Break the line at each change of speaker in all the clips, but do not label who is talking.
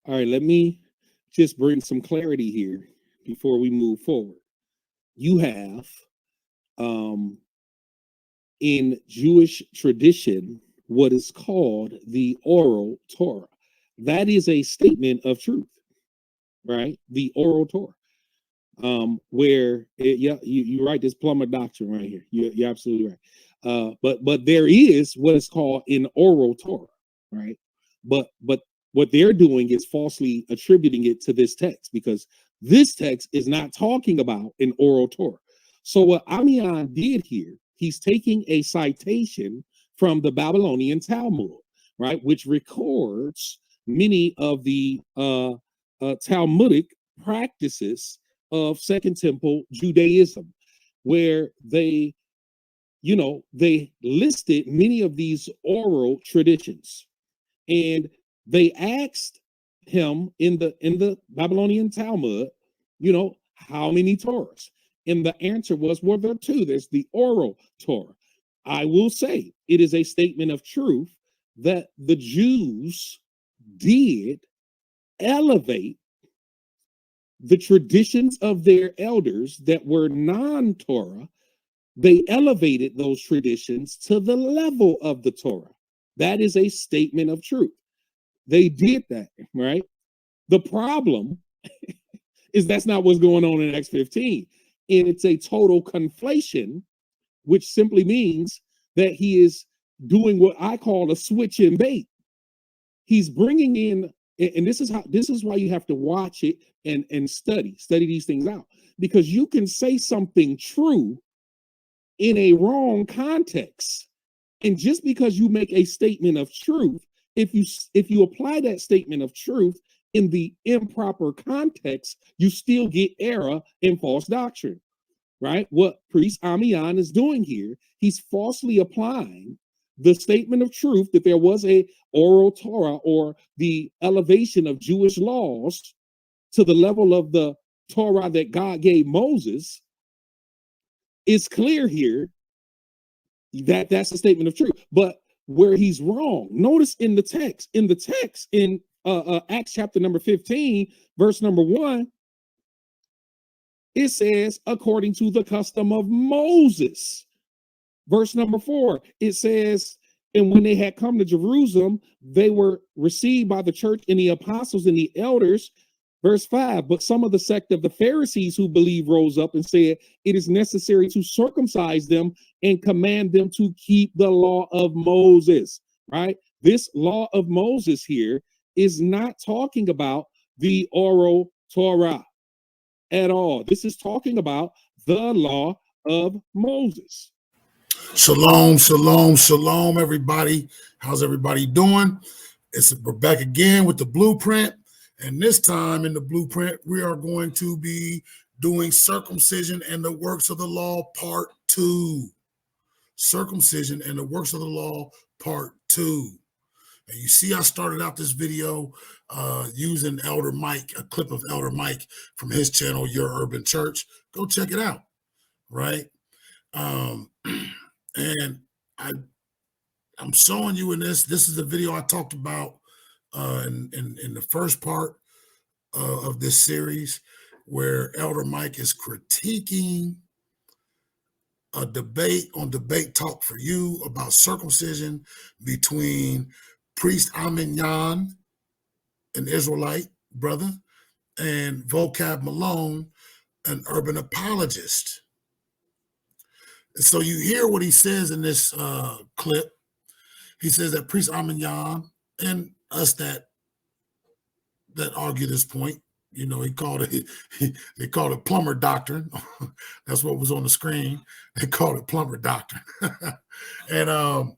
All right, let me just bring some clarity here before we move forward. You have in Jewish tradition what is called the Oral Torah. That is a statement of truth, right? The Oral Torah. Where you're right, this plumber doctrine right here. You're absolutely right. But there is what is called an Oral Torah, right? But what they're doing is falsely attributing it to this text, because this text is not talking about an Oral Torah. So what Amian did here, he's taking a citation from the Babylonian Talmud, right, which records many of the Talmudic practices of Second Temple Judaism, where they listed many of these oral traditions, and they asked him in the Babylonian Talmud, how many Torahs? And the answer was, well, there are two. There's the Oral Torah. I will say it is a statement of truth that the Jews did elevate the traditions of their elders that were non-Torah. They elevated those traditions to the level of the Torah. That is a statement of truth. They did that, right? The problem is that's not what's going on in Acts 15. And it's a total conflation, which simply means that he is doing what I call a switch and bait. He's bringing in, and this is why you have to watch it and study these things out, because you can say something true in a wrong context. And just because you make a statement of truth, if you apply that statement of truth in the improper context, you still get error and false doctrine, right? What Priest Amian is doing here, he's falsely applying the statement of truth that there was a oral Torah, or the elevation of Jewish laws to the level of the Torah that God gave Moses. It's clear here that that's a statement of truth. But where he's wrong, notice in the text in Acts chapter number 15, verse number 1, it says, according to the custom of Moses. Verse number 4, it says, and when they had come to Jerusalem, they were received by the church and the apostles and the elders. Verse 5, but some of the sect of the Pharisees who believed rose up and said, it is necessary to circumcise them and command them to keep the law of Moses, right? This law of Moses here is not talking about the oral Torah at all. This is talking about the law of Moses.
Shalom, shalom, shalom, everybody. How's everybody doing? We're back again with the blueprint. And this time in the blueprint, we are going to be doing circumcision and the works of the law, part 2. Circumcision and the works of the law, part 2. And you see, I started out this video using Elder Mike, a clip of Elder Mike from his channel, Your Urban Church. Go check it out, right? And I'm showing you in this is a video I talked about in the first part of this series, where Elder Mike is critiquing a debate on Debate Talk for You about circumcision between Priest Aminyan, an Israelite brother, and Vocab Malone, an urban apologist. And so you hear what he says in this clip. He says that Priest Aminyan and us that argue this point, he called it, they called it plumber doctrine. That's what was on the screen. They called it plumber doctrine. And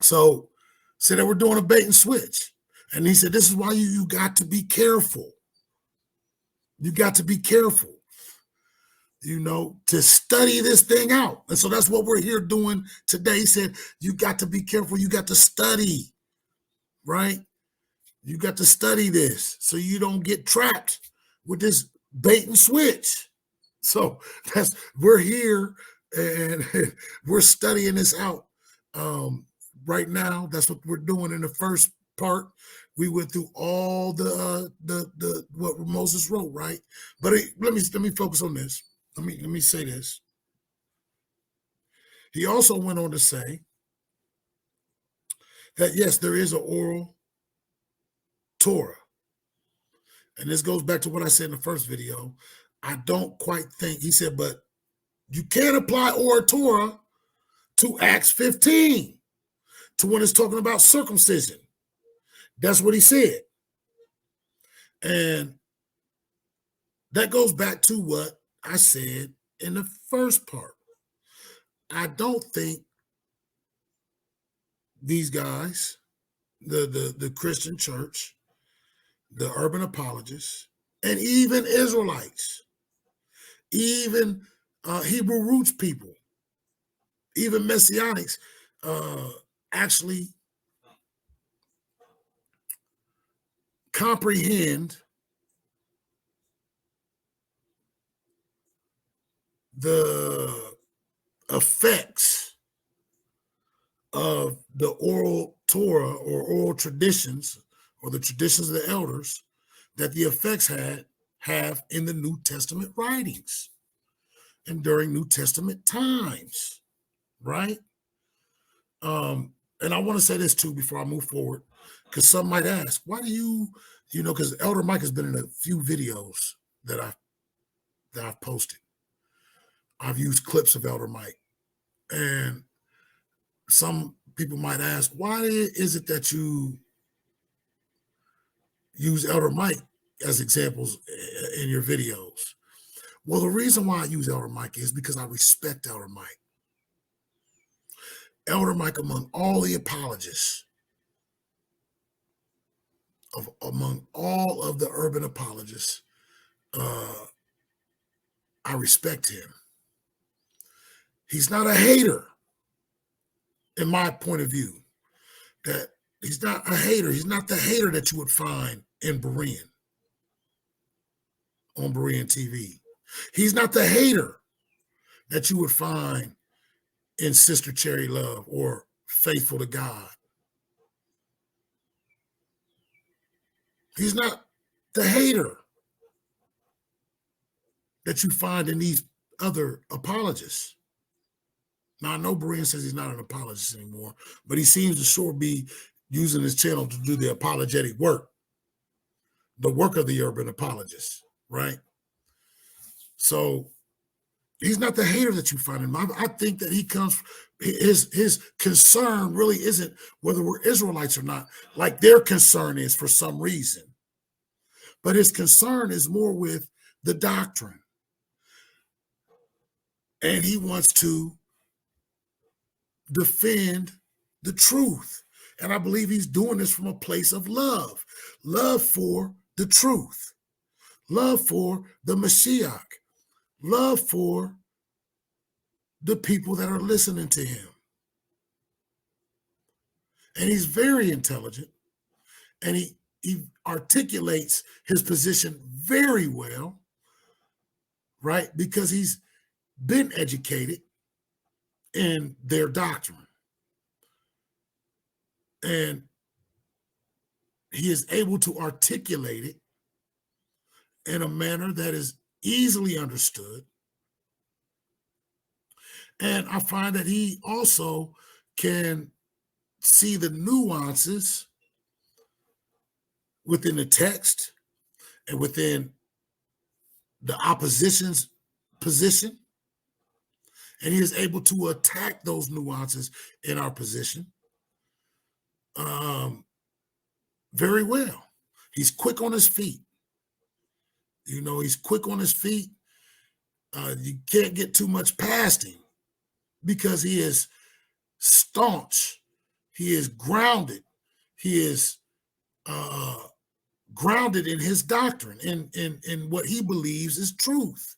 so said that we're doing a bait and switch. And he said, this is why you got to be careful. You got to be careful, to study this thing out. And so that's what we're here doing today. He said, you got to be careful. You got to study, right? You got to study this so you don't get trapped with this bait and switch. So we're here and we're studying this out right now. That's what we're doing in the first part, we went through all the what Moses wrote, right? But let me focus on this. Let me say this. He also went on to say that yes, there is an oral Torah, and this goes back to what I said in the first video. I don't quite think he said, but you can't apply Oral Torah to Acts 15, to when it's talking about circumcision. That's what he said. And that goes back to what I said in the first part. I don't think these guys, the Christian church, the urban apologists, and even Israelites, even Hebrew roots people, even Messianics, actually comprehend the effects of the oral Torah or oral traditions, or the traditions of the elders, that the effects have in the New Testament writings and during New Testament times, right? And I want to say this too before I move forward, because some might ask, why do you know, because Elder Mike has been in a few videos that I've posted. I've used clips of Elder Mike, and some people might ask, why is it that you use Elder Mike as examples in your videos? Well, the reason why I use Elder Mike is because I respect Elder Mike. Elder Mike, among all the apologists, among all of the urban apologists, I respect him. He's not a hater, in my point of view. That he's not a hater. He's not the hater that you would find in Berean, on Berean TV. He's not the hater that you would find in Sister Cherry Love or Faithful to God. He's not the hater that you find in these other apologists. Now, I know Berean says he's not an apologist anymore, but he seems to sure be using his channel to do the apologetic work, the work of the urban apologist, right? So he's not the hater that you find in him. I think that he comes, his concern really isn't whether we're Israelites or not, like their concern is for some reason. But his concern is more with the doctrine. And he wants to defend the truth. And I believe he's doing this from a place of love for the truth, love for the Mashiach, love for the people that are listening to him. And he's very intelligent, and he articulates his position very well, right? Because he's been educated in their doctrine. And he is able to articulate it in a manner that is easily understood. And I find that he also can see the nuances within the text and within the opposition's position. And he is able to attack those nuances in our position very well. He's quick on his feet. You know, he's quick on his feet. You can't get too much past him because he is staunch. He is grounded. He is grounded in his doctrine, in what he believes is truth.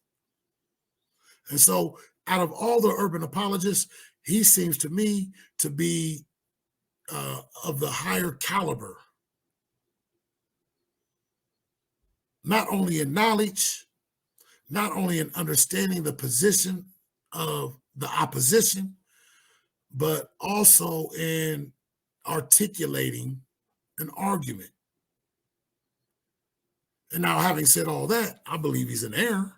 And so out of all the urban apologists, he seems to me to be of the higher caliber, not only in knowledge, not only in understanding the position of the opposition, but also in articulating an argument. And now, having said all that, I believe he's in error.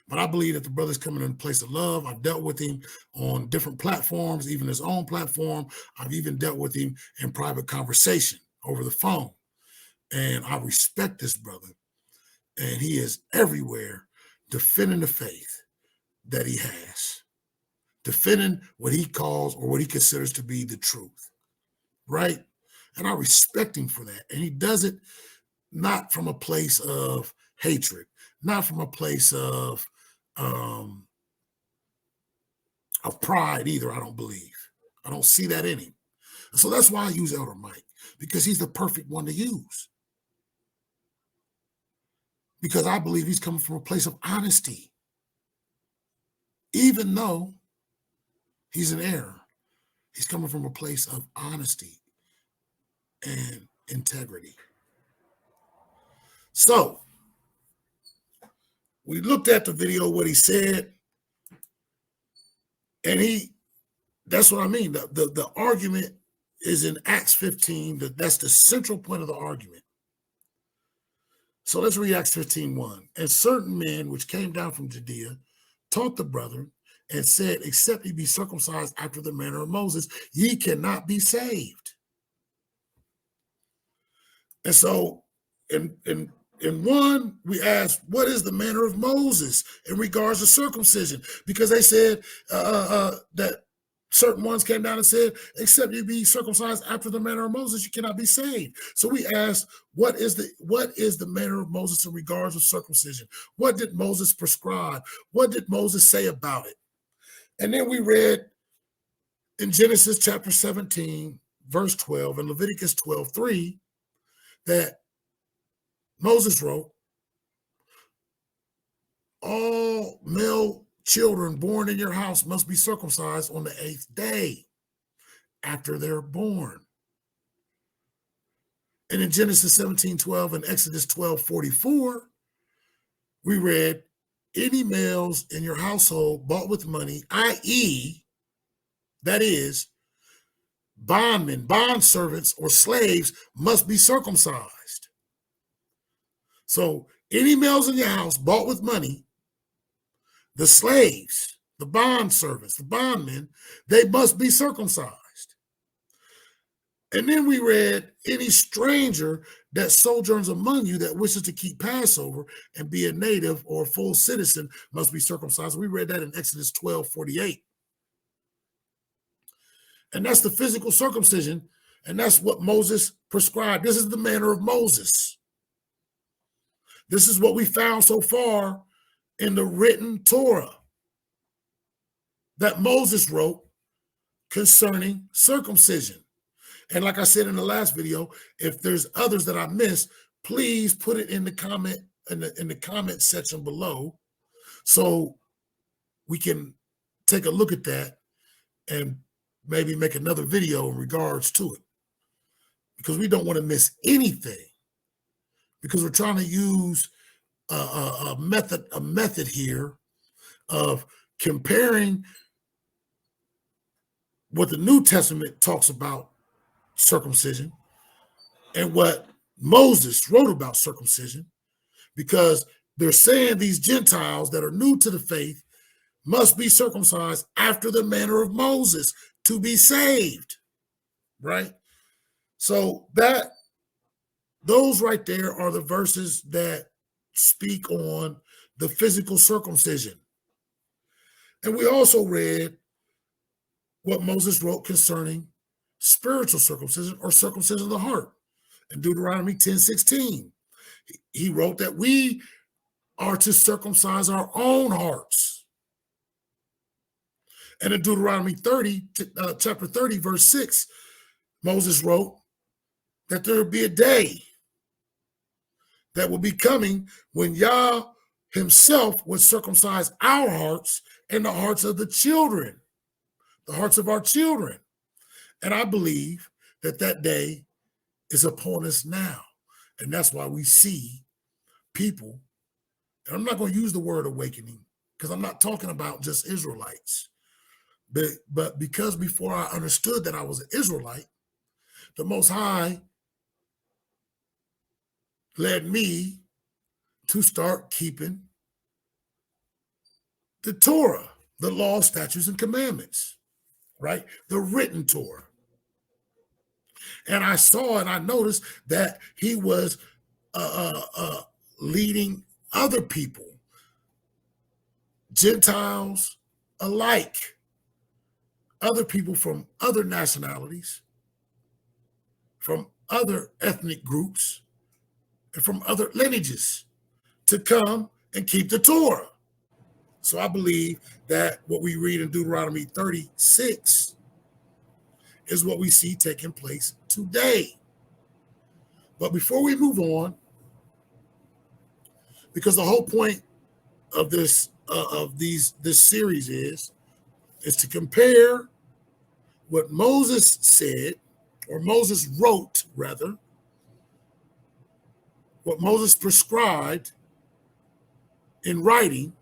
But I believe that the brother's coming in a place of love. I've dealt with him on different platforms, even his own platform. I've even dealt with him in private conversation over the phone. And I respect this brother. And he is everywhere defending the faith that he has, defending what he calls or what he considers to be the truth, right? And I respect him for that. And he does it not from a place of hatred, not from a place of pride either, I don't believe. I don't see that in him. So that's why I use Elder Mike, because he's the perfect one to use. Because I believe he's coming from a place of honesty. Even though he's in error, he's coming from a place of honesty and integrity. So, we looked at the video, what he said, and that's what I mean. The argument is in Acts 15. That's the central point of the argument. So let's read Acts 15:1. And certain men which came down from Judea taught the brethren and said, except ye be circumcised after the manner of Moses, ye cannot be saved. And so in one, we asked, what is the manner of Moses in regards to circumcision? Because they said that certain ones came down and said, except you be circumcised after the manner of Moses, you cannot be saved. So we asked, what is the manner of Moses in regards to circumcision? What did Moses prescribe? What did Moses say about it? And then we read in Genesis chapter 17, verse 12, and Leviticus 12:3, that Moses wrote, all male children born in your house must be circumcised on the 8th day after they're born. And in Genesis 17:12 and Exodus 12:44, we read, any males in your household bought with money, i.e., that is, bondmen, bondservants, or slaves must be circumcised. So any males in your house bought with money, the slaves, the bondservants, the bondmen, they must be circumcised. And then we read, any stranger that sojourns among you that wishes to keep Passover and be a native or a full citizen must be circumcised. We read that in Exodus 12:48. And that's the physical circumcision, and that's what Moses prescribed. This is the manner of Moses. This is what we found so far in the written Torah that Moses wrote concerning circumcision. And like I said in the last video, if there's others that I missed, please put it in the comment section below so we can take a look at that and maybe make another video in regards to it, because we don't want to miss anything, because we're trying to use a method here of comparing what the New Testament talks about circumcision and what Moses wrote about circumcision, because they're saying these Gentiles that are new to the faith must be circumcised after the manner of Moses to be saved, right? So those right there are the verses that speak on the physical circumcision. And we also read what Moses wrote concerning spiritual circumcision, or circumcision of the heart, in Deuteronomy 10:16. He wrote that we are to circumcise our own hearts. And in Deuteronomy chapter 30, verse 6, Moses wrote that there will be a day that will be coming when Yah himself would circumcise our hearts and the hearts of the children, the hearts of our children. And I believe that that day is upon us now. And that's why we see people, and I'm not going to use the word awakening, because I'm not talking about just Israelites. But because before I understood that I was an Israelite, the Most High led me to start keeping the Torah, the law, statutes, and commandments, right? The written Torah. And I saw and I noticed that he was leading other people, Gentiles alike, other people from other nationalities, from other ethnic groups, and from other lineages to come and keep the Torah. So I believe that what we read in Deuteronomy 36 is what we see taking place today. But before we move on, because the whole point of this series is to compare what Moses said, or Moses wrote rather, what Moses prescribed in writing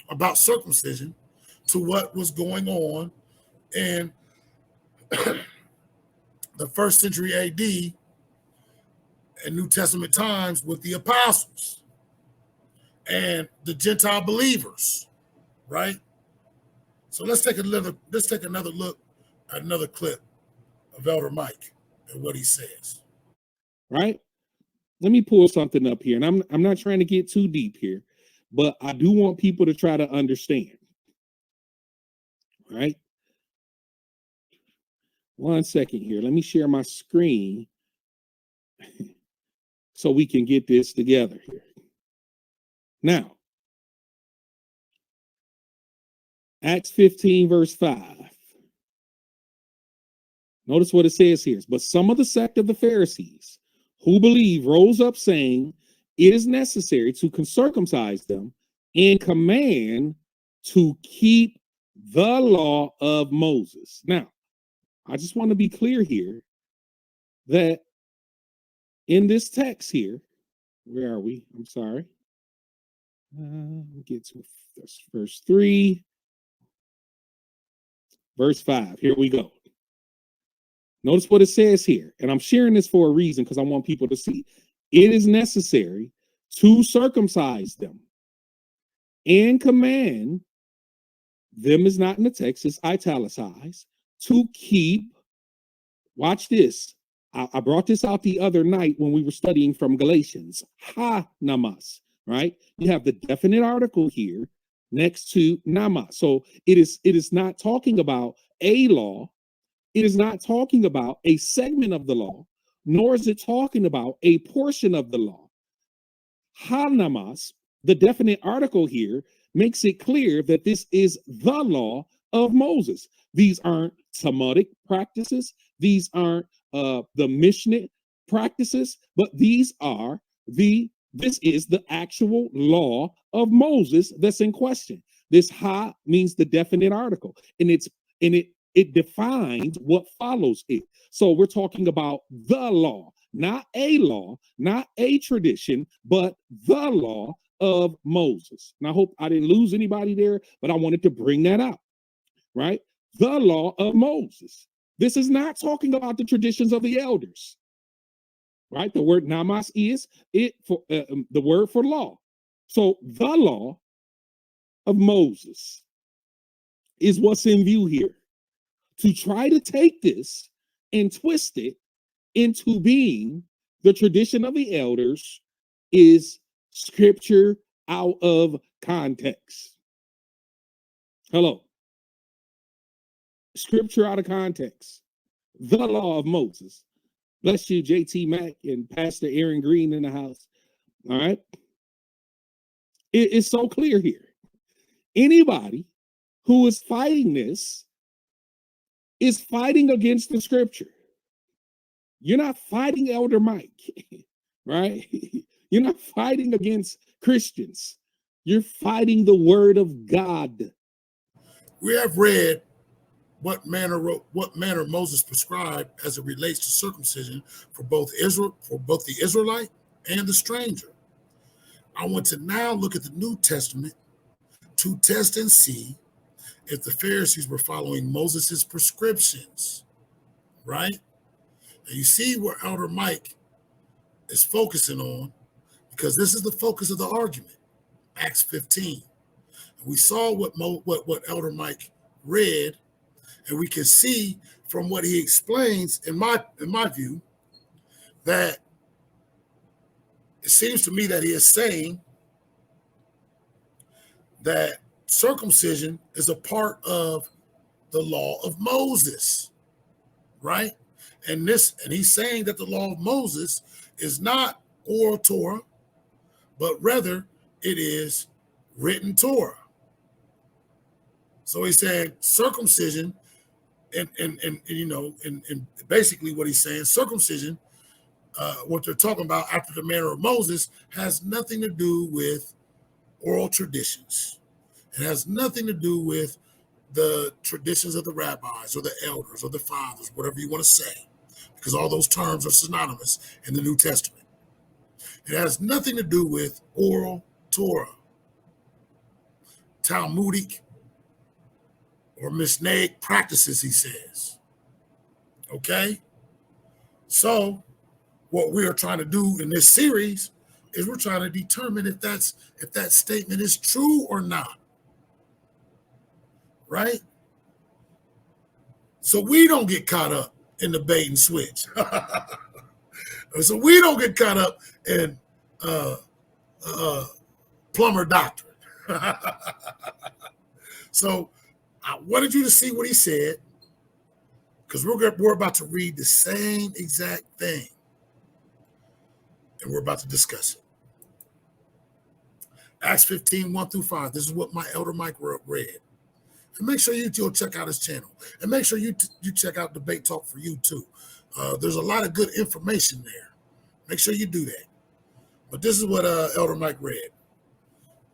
about circumcision to what was going on in the first century AD and New Testament times with the apostles and the Gentile believers, right? So let's take another look at another clip of Elder Mike and what he says.
Right? Let me pull something up here, and I'm not trying to get too deep here, but I do want people to try to understand. Right? One second here. Let me share my screen so we can get this together here. Now, Acts 15, verse 5. Notice what it says here. But some of the sect of the Pharisees who believe rose up, saying, it is necessary to circumcise them and command to keep the law of Moses. Now, I just want to be clear here that in this text here, where are we? I'm sorry. Get to verse 3, verse 5. Here we go. Notice what it says here, and I'm sharing this for a reason because I want people to see. It is necessary to circumcise them and command them, is not in the text, it's italicized, to keep, watch this. I brought this out the other night when we were studying from Galatians, ha-namas, right? You have the definite article here next to nama. So it is not talking about a law. It is not talking about a segment of the law, nor is it talking about a portion of the law. Ha-namas, the definite article here, makes it clear that this is the law of Moses. These aren't Talmudic practices. These aren't the Mishnah practices, but this is the actual law of Moses that's in question. This ha means the definite article, and it defines what follows it. So we're talking about the law, not a tradition, but the law of Moses. And I hope I didn't lose anybody there, but I wanted to bring that out, right? The law of Moses. This is not talking about the traditions of the elders, right? The word namas is the word for law. So the law of Moses is what's in view here. To try to take this and twist it into being the tradition of the elders is scripture out of context. Hello. Scripture out of context. The law of Moses. Bless you, JT Mack and Pastor Aaron Green in the house. All right. It's so clear here. Anybody who is fighting this is fighting against the scripture. You're not fighting Elder Mike, right? You're not fighting against Christians. You're fighting the word of God.
We have read what manner Moses prescribed as it relates to circumcision for both the Israelite and the stranger. I want to now look at the New Testament to test and see if the Pharisees were following Moses's prescriptions, right? And you see where Elder Mike is focusing on, because this is the focus of the argument, Acts 15. We saw what Elder Mike read, and we can see from what he explains, in my view, that it seems to me that he is saying that circumcision is a part of the law of Moses, right? And he's saying that the law of Moses is not oral Torah, but rather it is written Torah. So he said circumcision, and basically what he's saying, circumcision, what they're talking about after the manner of Moses, has nothing to do with oral traditions. It has nothing to do with the traditions of the rabbis or the elders or the fathers, whatever you want to say, because all those terms are synonymous in the New Testament. It has nothing to do with oral Torah, Talmudic or Mishnaic practices, he says. Okay? So what we are trying to do in this series is we're trying to determine if that statement is true or not. Right? So we don't get caught up in the bait and switch. So we don't get caught up in plumber doctrine. So I wanted you to see what he said, because we're about to read the same exact thing, and we're about to discuss it. Acts 15, 1 through 5. This is what my Elder Mike read. And make sure you'll check out his channel. And make sure you check out Debate Talk for you too. There's a lot of good information there. Make sure you do that. But this is what Elder Mike read.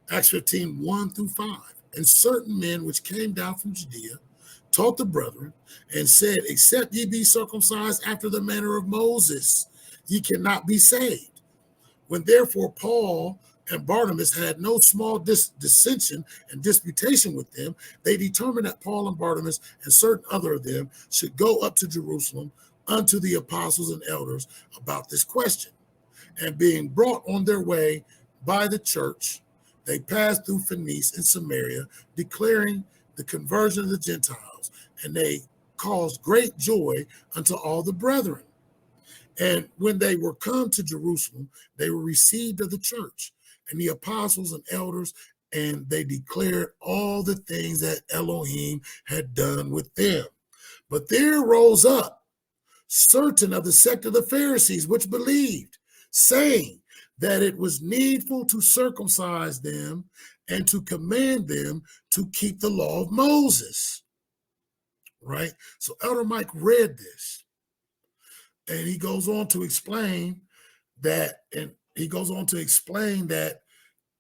Acts 15, 1 through 5. And certain men which came down from Judea taught the brethren and said, except ye be circumcised after the manner of Moses, ye cannot be saved. When therefore Paul and Barnabas had no small dissension and disputation with them, they determined that Paul and Barnabas and certain other of them should go up to Jerusalem unto the apostles and elders about this question. And being brought on their way by the church, they passed through Phoenicia and Samaria, declaring the conversion of the Gentiles, and they caused great joy unto all the brethren. And when they were come to Jerusalem, they were received of the church and the apostles and elders, and they declared all the things that Elohim had done with them. But there rose up certain of the sect of the Pharisees which believed, saying that it was needful to circumcise them and to command them to keep the law of Moses. Right? So Elder Mike read this, and he goes on to explain that,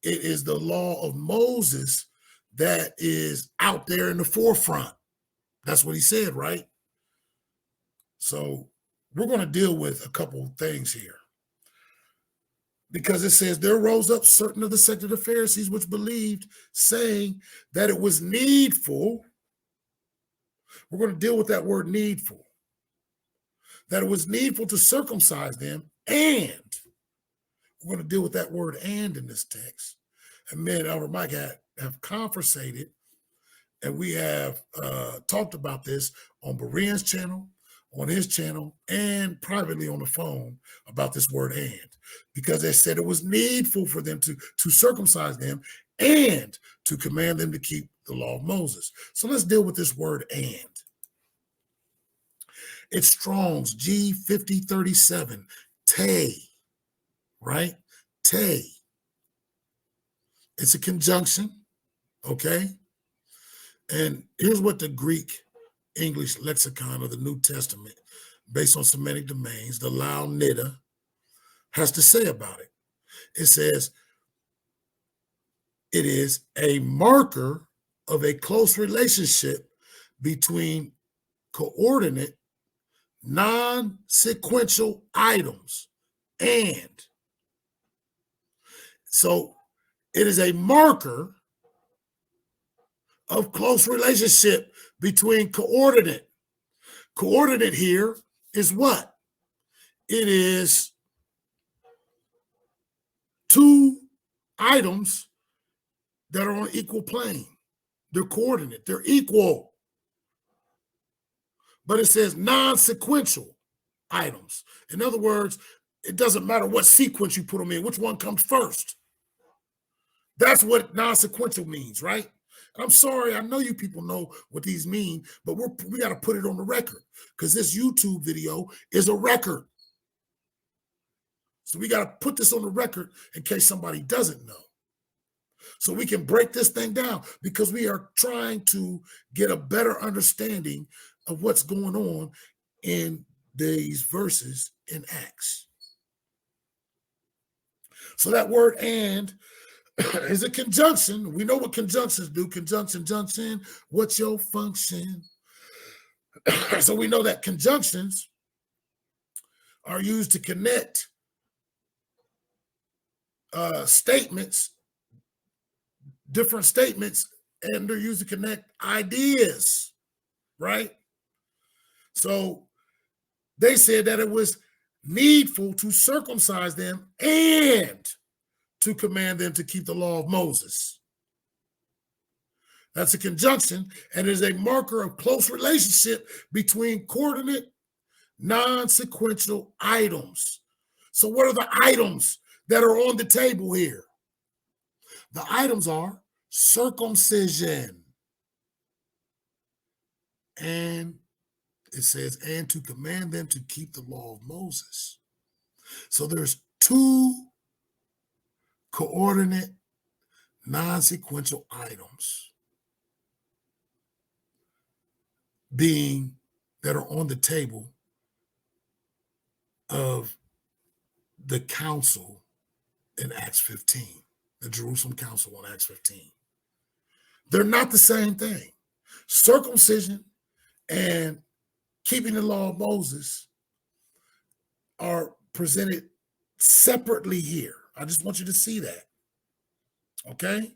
it is the law of Moses that is out there in the forefront. That's what he said, right? So we're going to deal with a couple of things here, because it says there rose up certain of the sect of the Pharisees which believed, saying that it was needful. We're going to deal with that word needful. That it was needful to circumcise them, and we're going to deal with that word "and" in this text. And me and Elder Mike have conversated, and we have talked about this on Berean's channel, on his channel, and privately on the phone about this word "and," because they said it was needful for them to circumcise them and to command them to keep the law of Moses. So let's deal with this word "and." It's Strong's G5037, te, right? Te. It's a conjunction, okay? And here's what the Greek English lexicon of the New Testament, based on Semitic domains, the Lao Nida, has to say about it. It says, it is a marker of a close relationship between coordinate non-sequential items. And so it is a marker of close relationship between coordinate. Coordinate here is what? It is two items that are on equal plane. They're coordinate. They're equal. But it says non-sequential items. In other words, it doesn't matter what sequence you put them in, which one comes first. That's what non-sequential means, right? I'm sorry, I know you people know what these mean, but we got to put it on the record because this YouTube video is a record. So we got to put this on the record in case somebody doesn't know. So we can break this thing down because we are trying to get a better understanding of what's going on in these verses in Acts. So that word "and" is a conjunction. We know what conjunctions do. Conjunction, junction, what's your function? So we know that conjunctions are used to connect statements, different statements, and they're used to connect ideas, right? So they said that it was needful to circumcise them and to command them to keep the law of Moses. That's a conjunction and is a marker of close relationship between coordinate, non-sequential items. So what are the items that are on the table here? The items are circumcision. And it says, and to command them to keep the law of Moses. So there's two coordinate, non-sequential items that are on the table of the council in Acts 15, the Jerusalem council in Acts 15. They're not the same thing. Circumcision and keeping the law of Moses are presented separately here. I just want you to see that. Okay?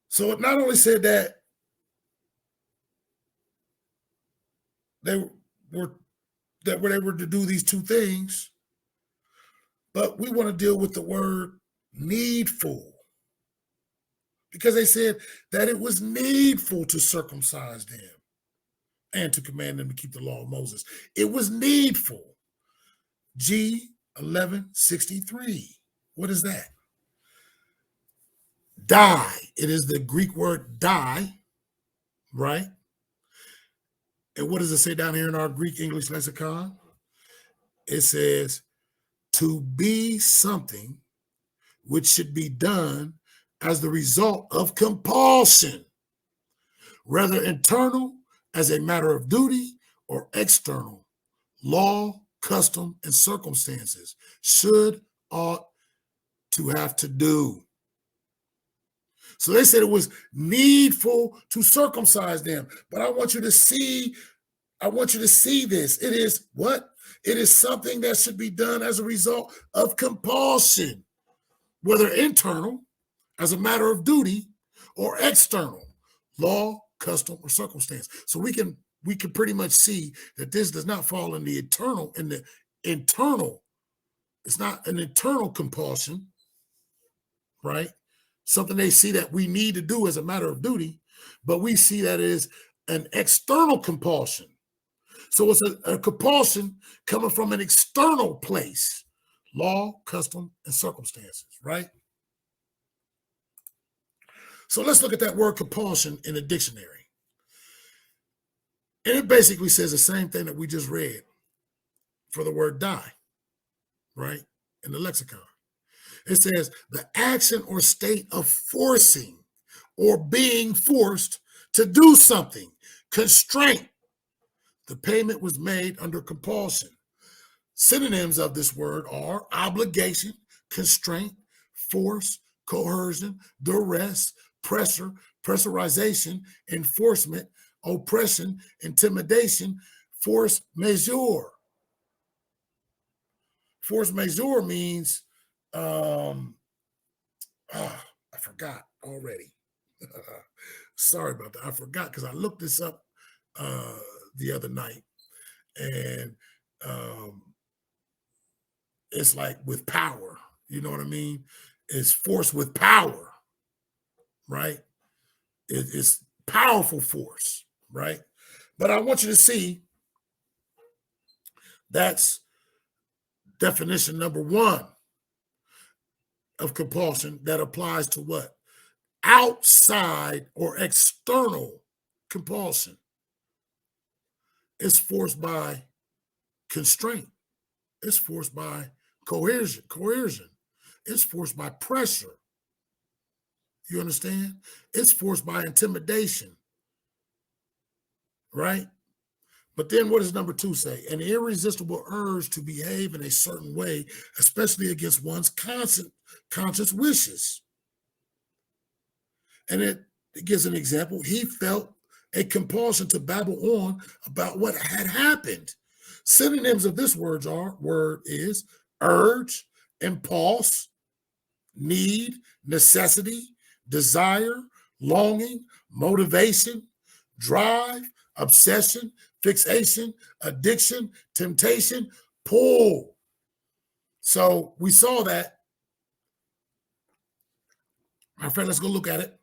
So it not only said that they were to do these two things, but we want to deal with the word needful. Because they said that it was needful to circumcise them and to command them to keep the law of Moses. It was needful. G 1163. What is that? Die. It is the Greek word die, right? And what does it say down here in our Greek English lexicon? It says to be something which should be done as the result of compulsion, whether internal as a matter of duty or external, law, custom, and circumstances, should, ought to have to do. So they said it was needful to circumcise them. But I want you to see this. It is what? It is something that should be done as a result of compulsion, whether internal, as a matter of duty, or external, law, custom, or circumstance. So we can pretty much see that this does not fall in the internal. It's not an internal compulsion, right? Something they see that we need to do as a matter of duty, but we see that it is an external compulsion. So it's a compulsion coming from an external place, law, custom, and circumstances, right? So let's look at that word compulsion in a dictionary. And it basically says the same thing that we just read for the word die, right? In the lexicon. It says the action or state of forcing or being forced to do something, constraint. The payment was made under compulsion. Synonyms of this word are obligation, constraint, force, coercion, duress, pressure, pressurization, enforcement, oppression, intimidation, force majeure. Force majeure means, I forgot already. Sorry about that. I forgot because I looked this up the other night. And it's like with power. You know what I mean? It's force with power, right? It's powerful force, right? But I want you to see that's definition number one of compulsion that applies to what? Outside or external compulsion. It's forced by constraint. It's forced by coercion. It's forced by pressure. You understand? It's forced by intimidation, right? But then what does number two say? An irresistible urge to behave in a certain way, especially against one's conscious wishes. And it gives an example. He felt a compulsion to babble on about what had happened. Synonyms of this word is urge, impulse, need, necessity, desire, longing, motivation, drive, obsession, fixation, addiction, temptation, pull. So we saw that. My friend, let's go look at it.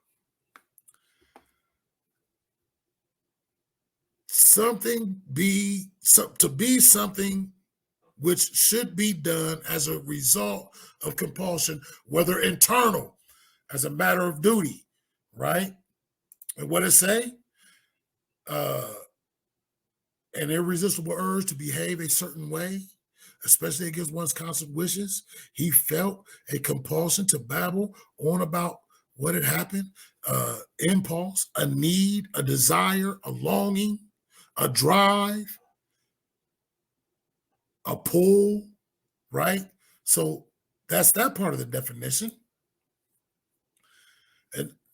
To be something which should be done as a result of compulsion, whether internal, as a matter of duty, right? And what it say? An irresistible urge to behave a certain way, especially against one's conscious wishes. He felt a compulsion to babble on about what had happened, impulse, a need, a desire, a longing, a drive, a pull, right? So that's that part of the definition.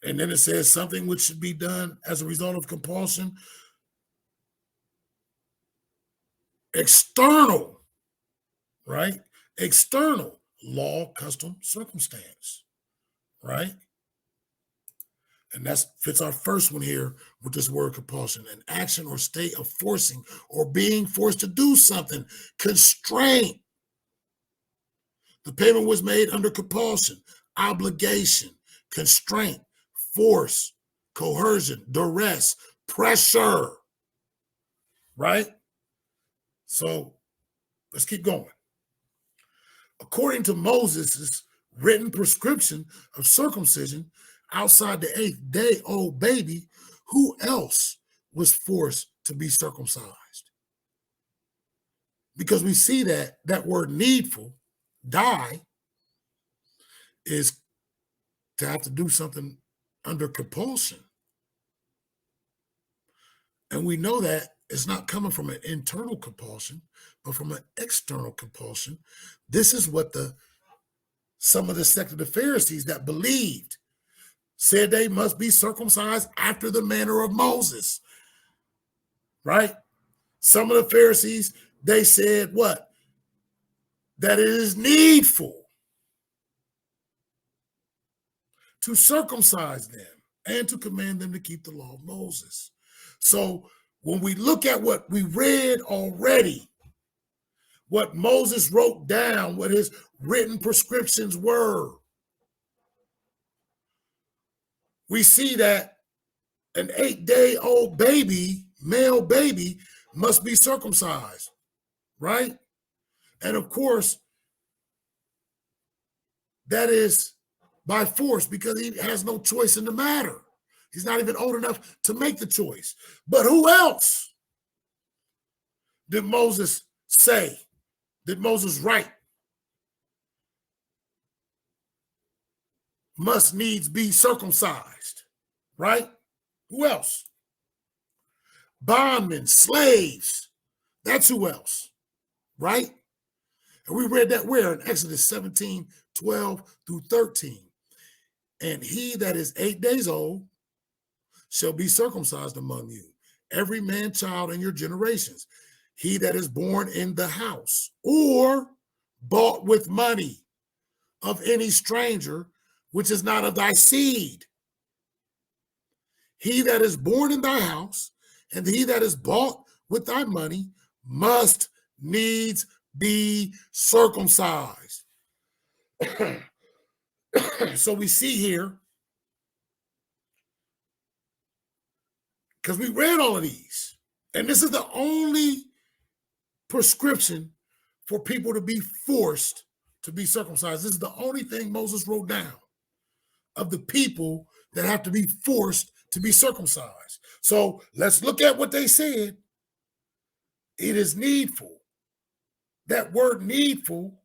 And then it says something which should be done as a result of compulsion. External, right? External, law, custom, circumstance, right? And that fits our first one here with this word compulsion, an action or state of forcing or being forced to do something. Constraint. The payment was made under compulsion, obligation, constraint, force, coercion, duress, pressure, right? So let's keep going. According to Moses' written prescription of circumcision, outside the 8th day old baby, who else was forced to be circumcised? Because we see that word needful, die, is to have to do something under compulsion. And we know that it's not coming from an internal compulsion, but from an external compulsion. This is what some of the sect of the Pharisees that believed said they must be circumcised after the manner of Moses, right? Some of the Pharisees, they said what? That it is needful to circumcise them and to command them to keep the law of Moses. So when we look at what we read already, what Moses wrote down, what his written prescriptions were, we see that an 8-day-old baby, male baby, must be circumcised, right? And of course, that is by force because he has no choice in the matter. He's not even old enough to make the choice. But who else did Moses say? Did Moses write? Must needs be circumcised, right? Who else? Bondmen, slaves. That's who else, right? And we read that where? In Exodus 17, 12 through 13. And he that is 8 days old shall be circumcised among you, every man child in your generations. He that is born in the house or bought with money of any stranger, which is not of thy seed. He that is born in thy house and he that is bought with thy money must needs be circumcised. So we see here, because we read all of these, and this is the only prescription for people to be forced to be circumcised. This is the only thing Moses wrote down of the people that have to be forced to be circumcised. So let's look at what they said. It is needful. That word needful,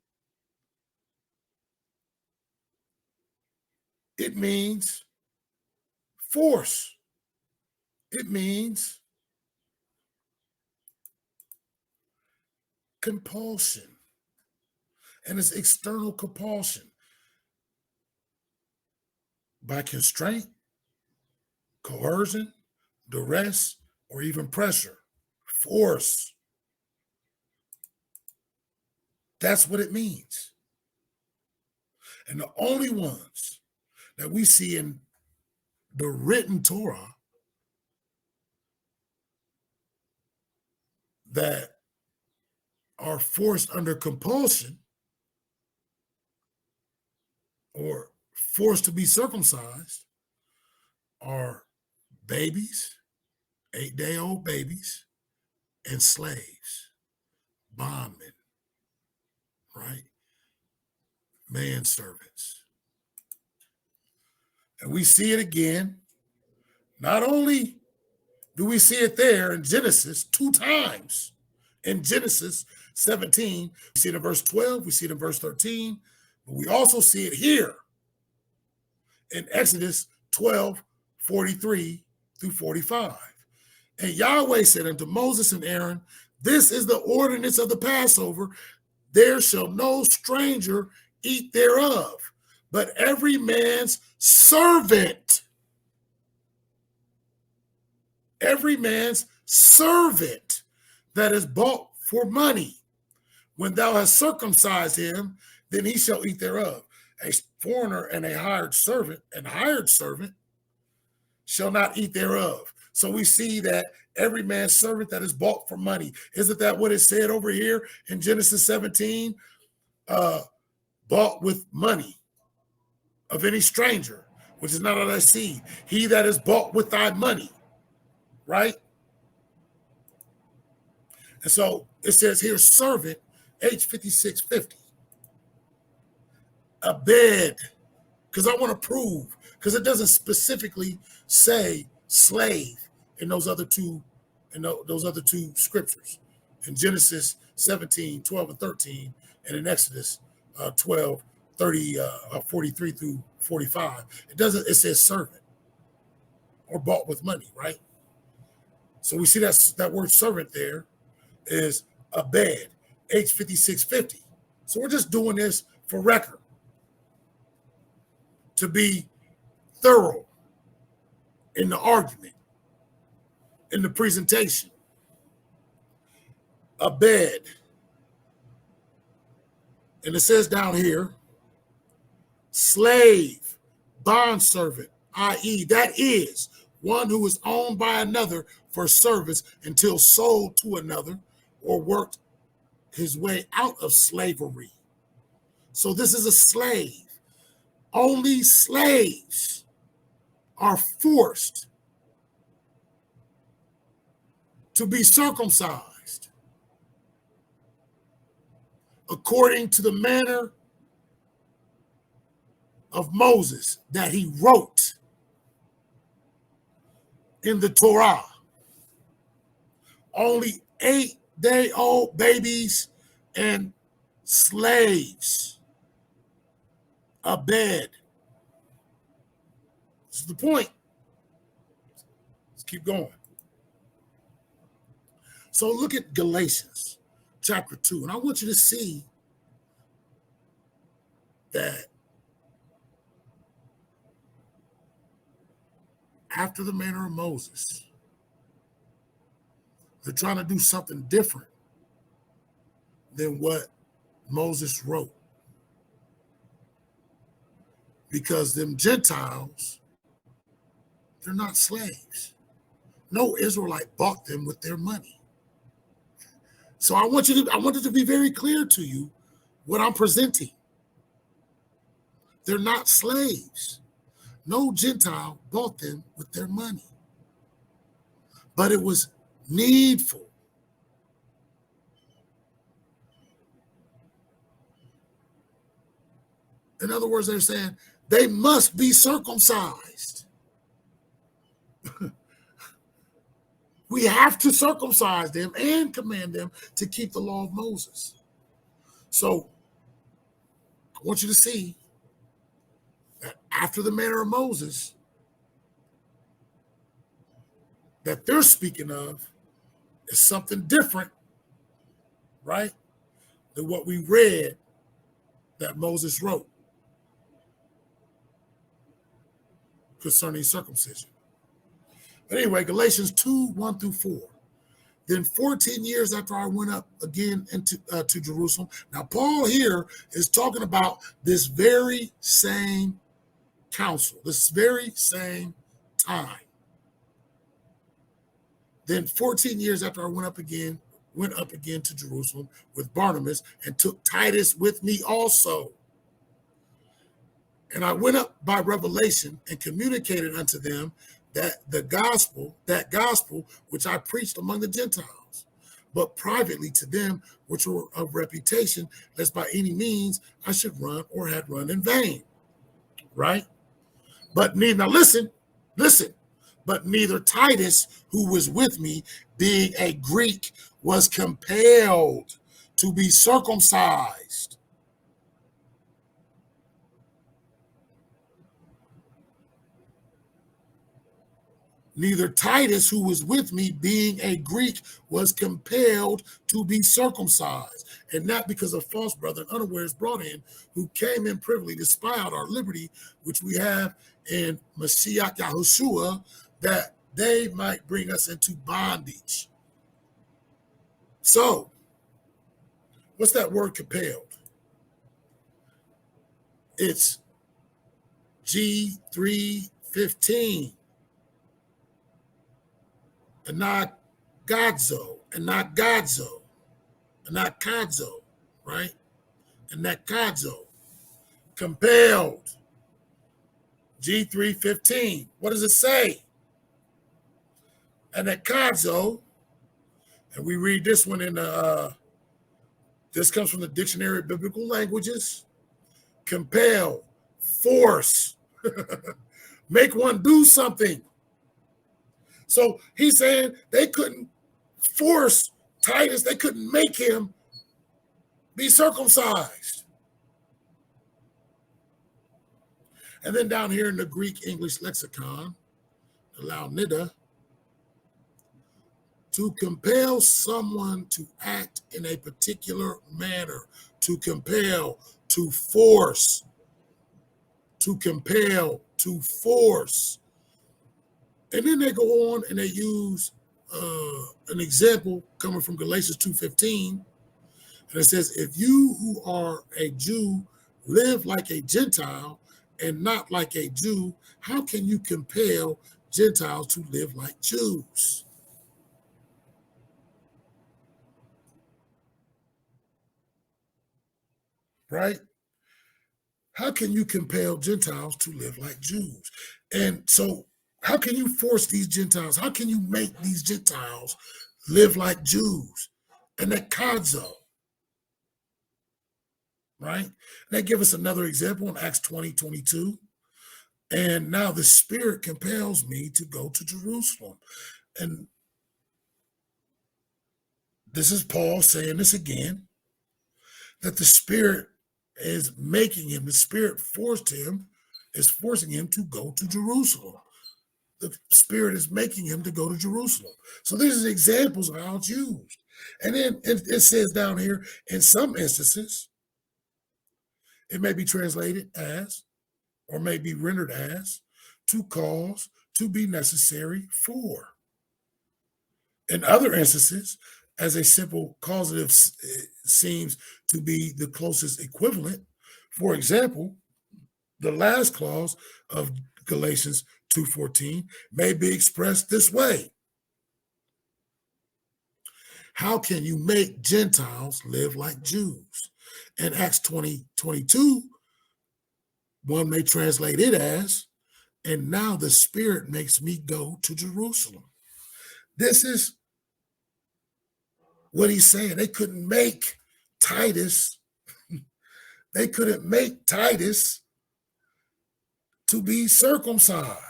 it means force. It means compulsion. And it's external compulsion by constraint, coercion, duress, or even pressure. Force. That's what it means. And the only ones that we see in the written Torah that are forced under compulsion or forced to be circumcised are babies, 8-day-old babies, and slaves, bondmen, right? Manservants. And we see it again. Not only do we see it there in Genesis 2 times, in Genesis 17, we see it in verse 12, we see it in verse 13, but we also see it here in Exodus 12, 43 through 45. And Yahweh said unto Moses and Aaron, this is the ordinance of the Passover. There shall no stranger eat thereof, but every man's servant. Every man's servant that is bought for money. When thou hast circumcised him, then he shall eat thereof. A foreigner and a hired servant shall not eat thereof. So we see that every man's servant that is bought for money. Isn't that what it said over here in Genesis 17? Bought with money of any stranger, which is not of thy seed. He that is bought with thy money, right? And so it says here, servant, age 5650. A bed, because I want to prove, because it doesn't specifically say slave in those other two scriptures, in Genesis 17, 12, and 13, and in Exodus 12, 30, 43 through 45. It says servant or bought with money, right? So we see that word servant there is a bed, age 5650. So we're just doing this for record, to be thorough in the argument, in the presentation. A bed. And it says down here, slave, bondservant, i.e., that is one who is owned by another for service until sold to another or worked his way out of slavery. So this is a slave. Only slaves are forced to be circumcised according to the manner of Moses that he wrote in the Torah. Only 8-day-old babies and slaves. A bed. This is the point. Let's keep going. So look at Galatians Chapter 2, and I want you to see that after the manner of Moses, they're trying to do something different than what Moses wrote. Because them Gentiles, they're not slaves. No Israelite bought them with their money. So I want it to be very clear to you what I'm presenting. They're not slaves. No Gentile bought them with their money. But it was needful. In other words, they're saying they must be circumcised. We have to circumcise them and command them to keep the law of Moses. So I want you to see that after the manner of Moses, that they're speaking of is something different, right, than what we read that Moses wrote concerning circumcision. But anyway, Galatians 2, 1 through 4. Then 14 years after I went up again to Jerusalem. Now, Paul here is talking about this very same council, this very same time. Then 14 years after I went up again to Jerusalem with Barnabas and took Titus with me also. And I went up by revelation and communicated unto them that gospel which I preached among the Gentiles, but privately to them which were of reputation, lest by any means I should run or had run in vain. Right? But neither, listen, but neither Titus, who was with me, being a Greek, was compelled to be circumcised. Neither Titus, who was with me, being a Greek, was compelled to be circumcised, and not because of false brethren unawares brought in, who came in privily to spy out our liberty, which we have in Mashiach Yahushua, that they might bring us into bondage. So, what's that word compelled? It's G3:15. And not Godzo, right? And not Godzo. Compelled. G3:15. What does it say? And that Godzo, and we read this one in this comes from the Dictionary of Biblical Languages. Compel, force, make one do something. So he's saying they couldn't force Titus, they couldn't make him be circumcised. And then down here in the Greek English lexicon, the Launida, to compel someone to act in a particular manner, to compel, to force, to compel, to force. And then they go on and they use an example coming from Galatians 2:15. And it says, if you who are a Jew live like a Gentile and not like a Jew, how can you compel Gentiles to live like Jews? Right? How can you compel Gentiles to live like Jews? And so how can you force these Gentiles? How can you make these Gentiles live like Jews? And that kadzo, right? And they give us another example in Acts 20:22. And now the Spirit compels me to go to Jerusalem. And this is Paul saying this again, that the Spirit is making him, the Spirit is forcing him to go to Jerusalem. The Spirit is making him to go to Jerusalem. So these are examples of how it's used. And then it says down here, in some instances, it may be translated as, or may be rendered as, to cause, to be necessary for. In other instances, as a simple causative seems to be the closest equivalent. For example, the last clause of Galatians 2:14 may be expressed this way. How can you make Gentiles live like Jews? In Acts 20:22, one may translate it as, and now the Spirit makes me go to Jerusalem. This is what he's saying. They couldn't make Titus. They couldn't make Titus to be circumcised.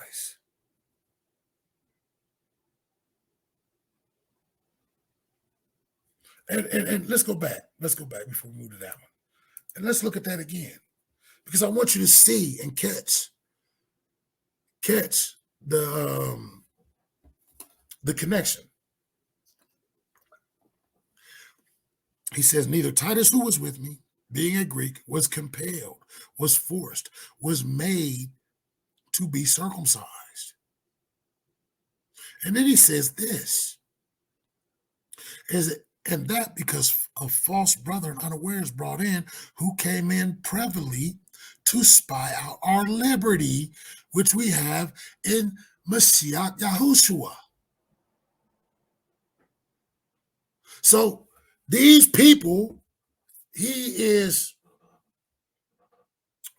And let's go back. Let's go back before we move to that one. And let's look at that again. Because I want you to see and catch the connection. He says, neither Titus, who was with me, being a Greek, was compelled, was forced, was made to be circumcised. And then he says this, and that because of false brethren unawares brought in, who came in privily to spy out our liberty, which we have in Mashiach Yahushua. So these people, he is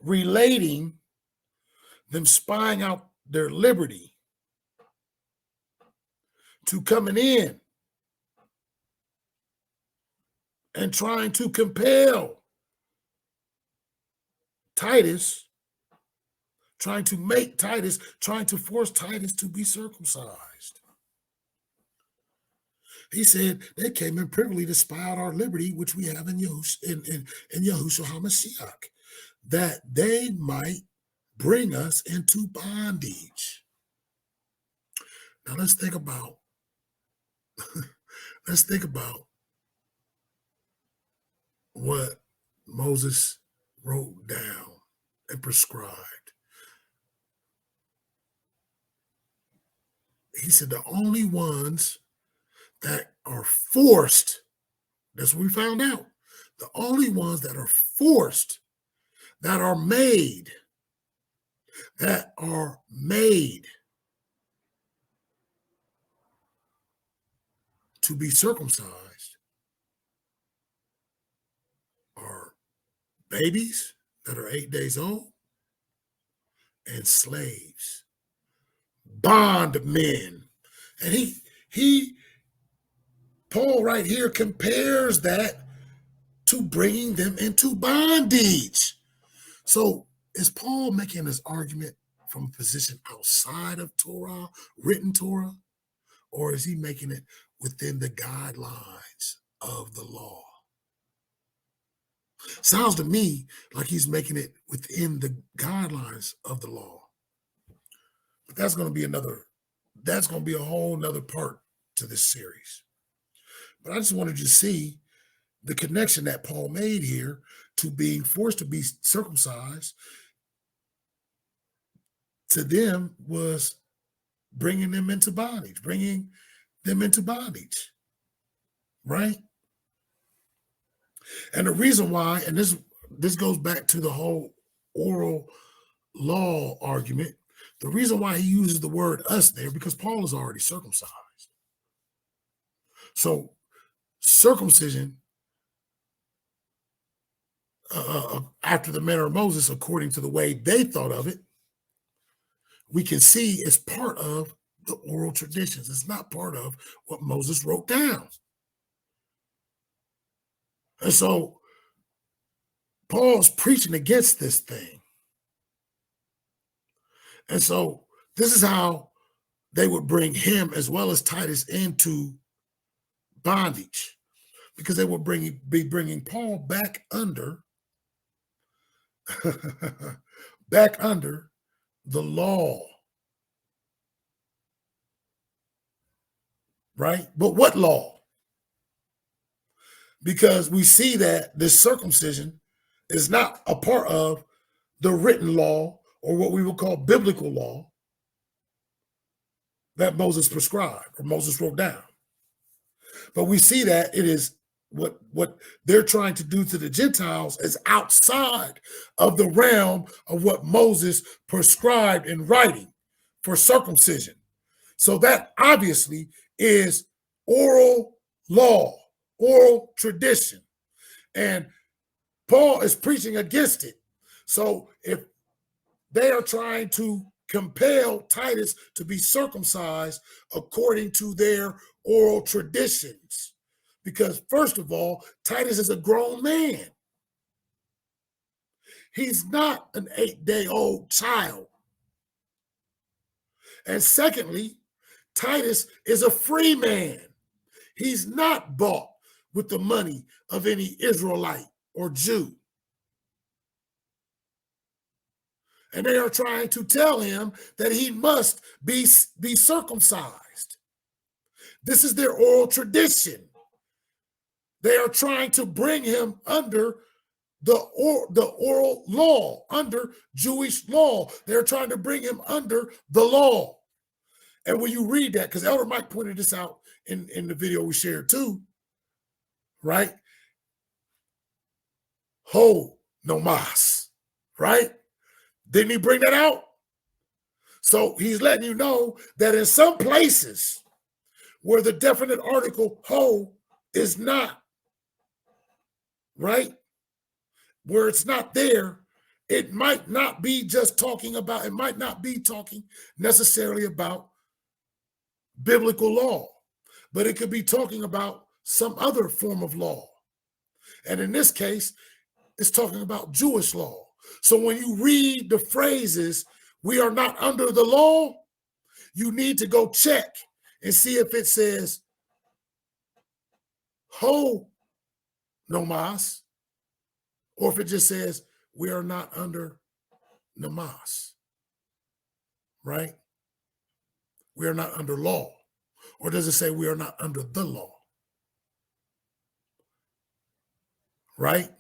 relating them spying out their liberty to coming in and trying to compel Titus, trying to make Titus, trying to force Titus to be circumcised. He said they came in privily to spy out our liberty, which we have in Yahushua HaMashiach, that they might bring us into bondage. Now let's think about what Moses wrote down and prescribed. He said the only ones that are forced, that's what we found out, the only ones that are forced, that are made to be circumcised are babies that are 8 days old and slaves, bondmen. And Paul right here compares that to bringing them into bondage. So is Paul making this argument from a position outside of Torah, written Torah, or is he making it within the guidelines of the law? Sounds to me like he's making it within the guidelines of the law. But that's going to be a whole nother part to this series. But I just wanted you to see the connection that Paul made here to being forced to be circumcised. To them was bringing them into bondage, right? And the reason why, and this goes back to the whole oral law argument, the reason why he uses the word us there, because Paul is already circumcised. So circumcision, after the manner of Moses, according to the way they thought of it, we can see is part of the oral traditions. It's not part of what Moses wrote down. And so Paul's preaching against this thing. And so this is how they would bring him as well as Titus into bondage, because they would be bringing Paul back under the law, right? But what law? Because we see that this circumcision is not a part of the written law, or what we would call biblical law, that Moses prescribed or Moses wrote down. But we see that it is what they're trying to do to the Gentiles is outside of the realm of what Moses prescribed in writing for circumcision. So that obviously is oral law, oral tradition. And Paul is preaching against it. So if they are trying to compel Titus to be circumcised according to their oral traditions, because first of all, Titus is a grown man. He's not an 8-day-old child. And secondly, Titus is a free man. He's not bought with the money of any Israelite or Jew. And they are trying to tell him that he must be circumcised. This is their oral tradition. They are trying to bring him under the oral law, under Jewish law. They're trying to bring him under the law. And when you read that, because Elder Mike pointed this out in the video we shared too, right? Ho nomas, right? Didn't he bring that out? So he's letting you know that in some places where the definite article ho is not, right? Where it's not there, it might not be just talking about, it might not be talking necessarily about biblical law, but it could be talking about some other form of law. And in this case, it's talking about Jewish law. So when you read the phrases, we are not under the law, you need to go check and see if it says ho nomas, or if it just says we are not under namas, right? We are not under law. Or does it say we are not under the law? Right?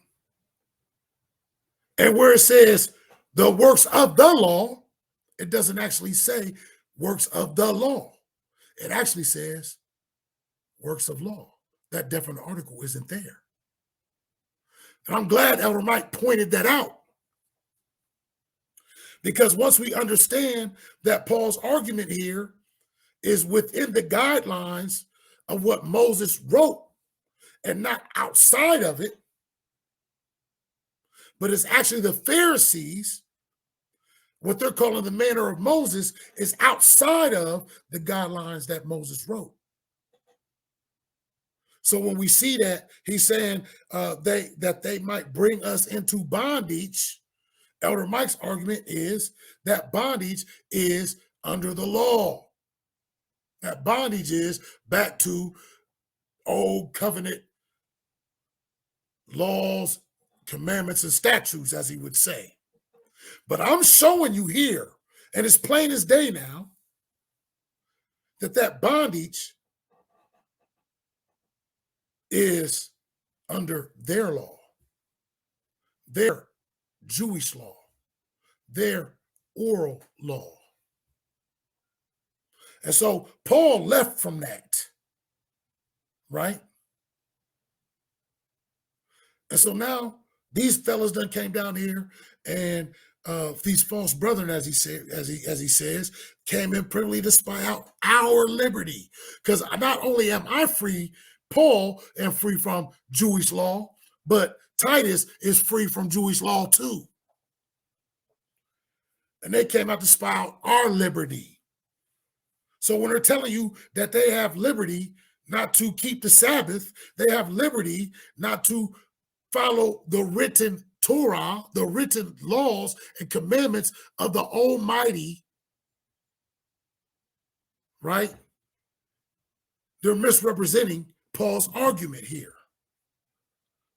And where it says the works of the law, it doesn't actually say works of the law. It actually says works of law. That definite article isn't there. And I'm glad Elder Mike pointed that out. Because once we understand that Paul's argument here is within the guidelines of what Moses wrote and not outside of it, but it's actually the Pharisees, what they're calling the manner of Moses is outside of the guidelines that Moses wrote. So when we see that, he's saying that they might bring us into bondage. Elder Mike's argument is that bondage is under the law. That bondage is back to old covenant laws, commandments, and statutes, as he would say. But I'm showing you here, and it's plain as day now, that bondage is under their law, their Jewish law, their oral law. And so Paul left from that, right? And so now these fellas done came down here, and these false brethren, as he says, came in privily to spy out our liberty. Because not only am I free, Paul am free from Jewish law, but Titus is free from Jewish law too. And they came out to spy out our liberty. So when they're telling you that they have liberty not to keep the Sabbath, they have liberty not to follow the written Torah, the written laws and commandments of the Almighty, right? They're misrepresenting Paul's argument here.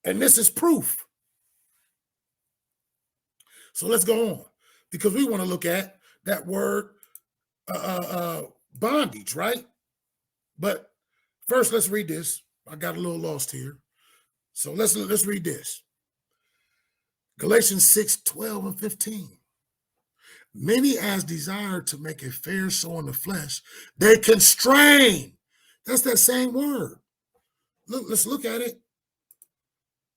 And this is proof. So let's go on, because we want to look at that word bondage, right? But first, let's read this. I got a little lost here. So let's read this. Galatians 6:12 and 15. Many as desire to make a fair show in the flesh, they constrain. That's that same word. Look, let's look at it.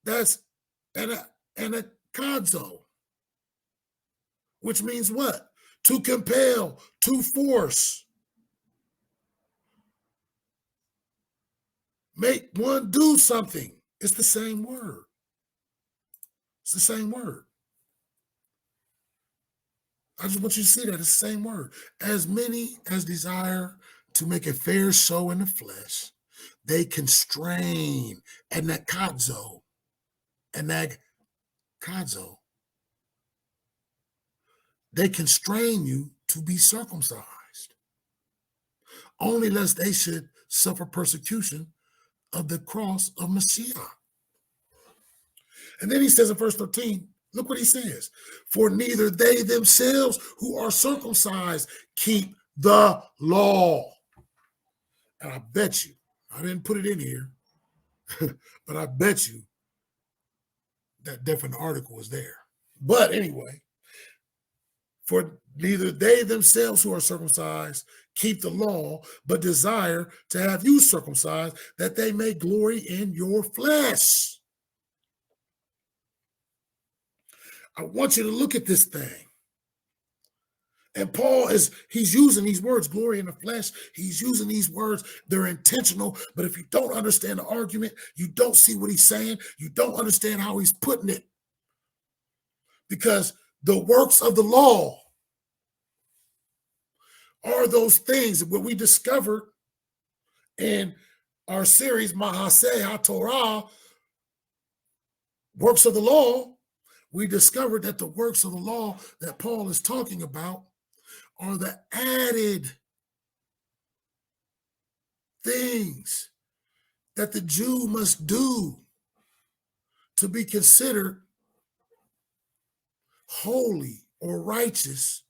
That's anakadzo, which means what? To compel, to force. make one do something. It's the same word. It's the same word. I just want you to see that it's the same word. As many as desire to make a fair show in the flesh, they constrain anakadzo. They constrain you to be circumcised, only lest they should suffer persecution of the cross of Messiah. And then he says in verse 13, look what he says. For neither they themselves who are circumcised keep the law. And I bet you, I didn't put it in here, but I bet you that definite article is there. But anyway, for neither they themselves who are circumcised keep the law, but desire to have you circumcised, that they may glory in your flesh. I want you to look at this thing. And Paul he's using these words, glory in the flesh. He's using these words. They're intentional. But if you don't understand the argument, you don't see what he's saying. You don't understand how he's putting it. Because the works of the law are those things that we discovered in our series, Mahaseh HaTorah, works of the law. We discovered that the works of the law that Paul is talking about are the added things that the Jew must do to be considered holy or righteous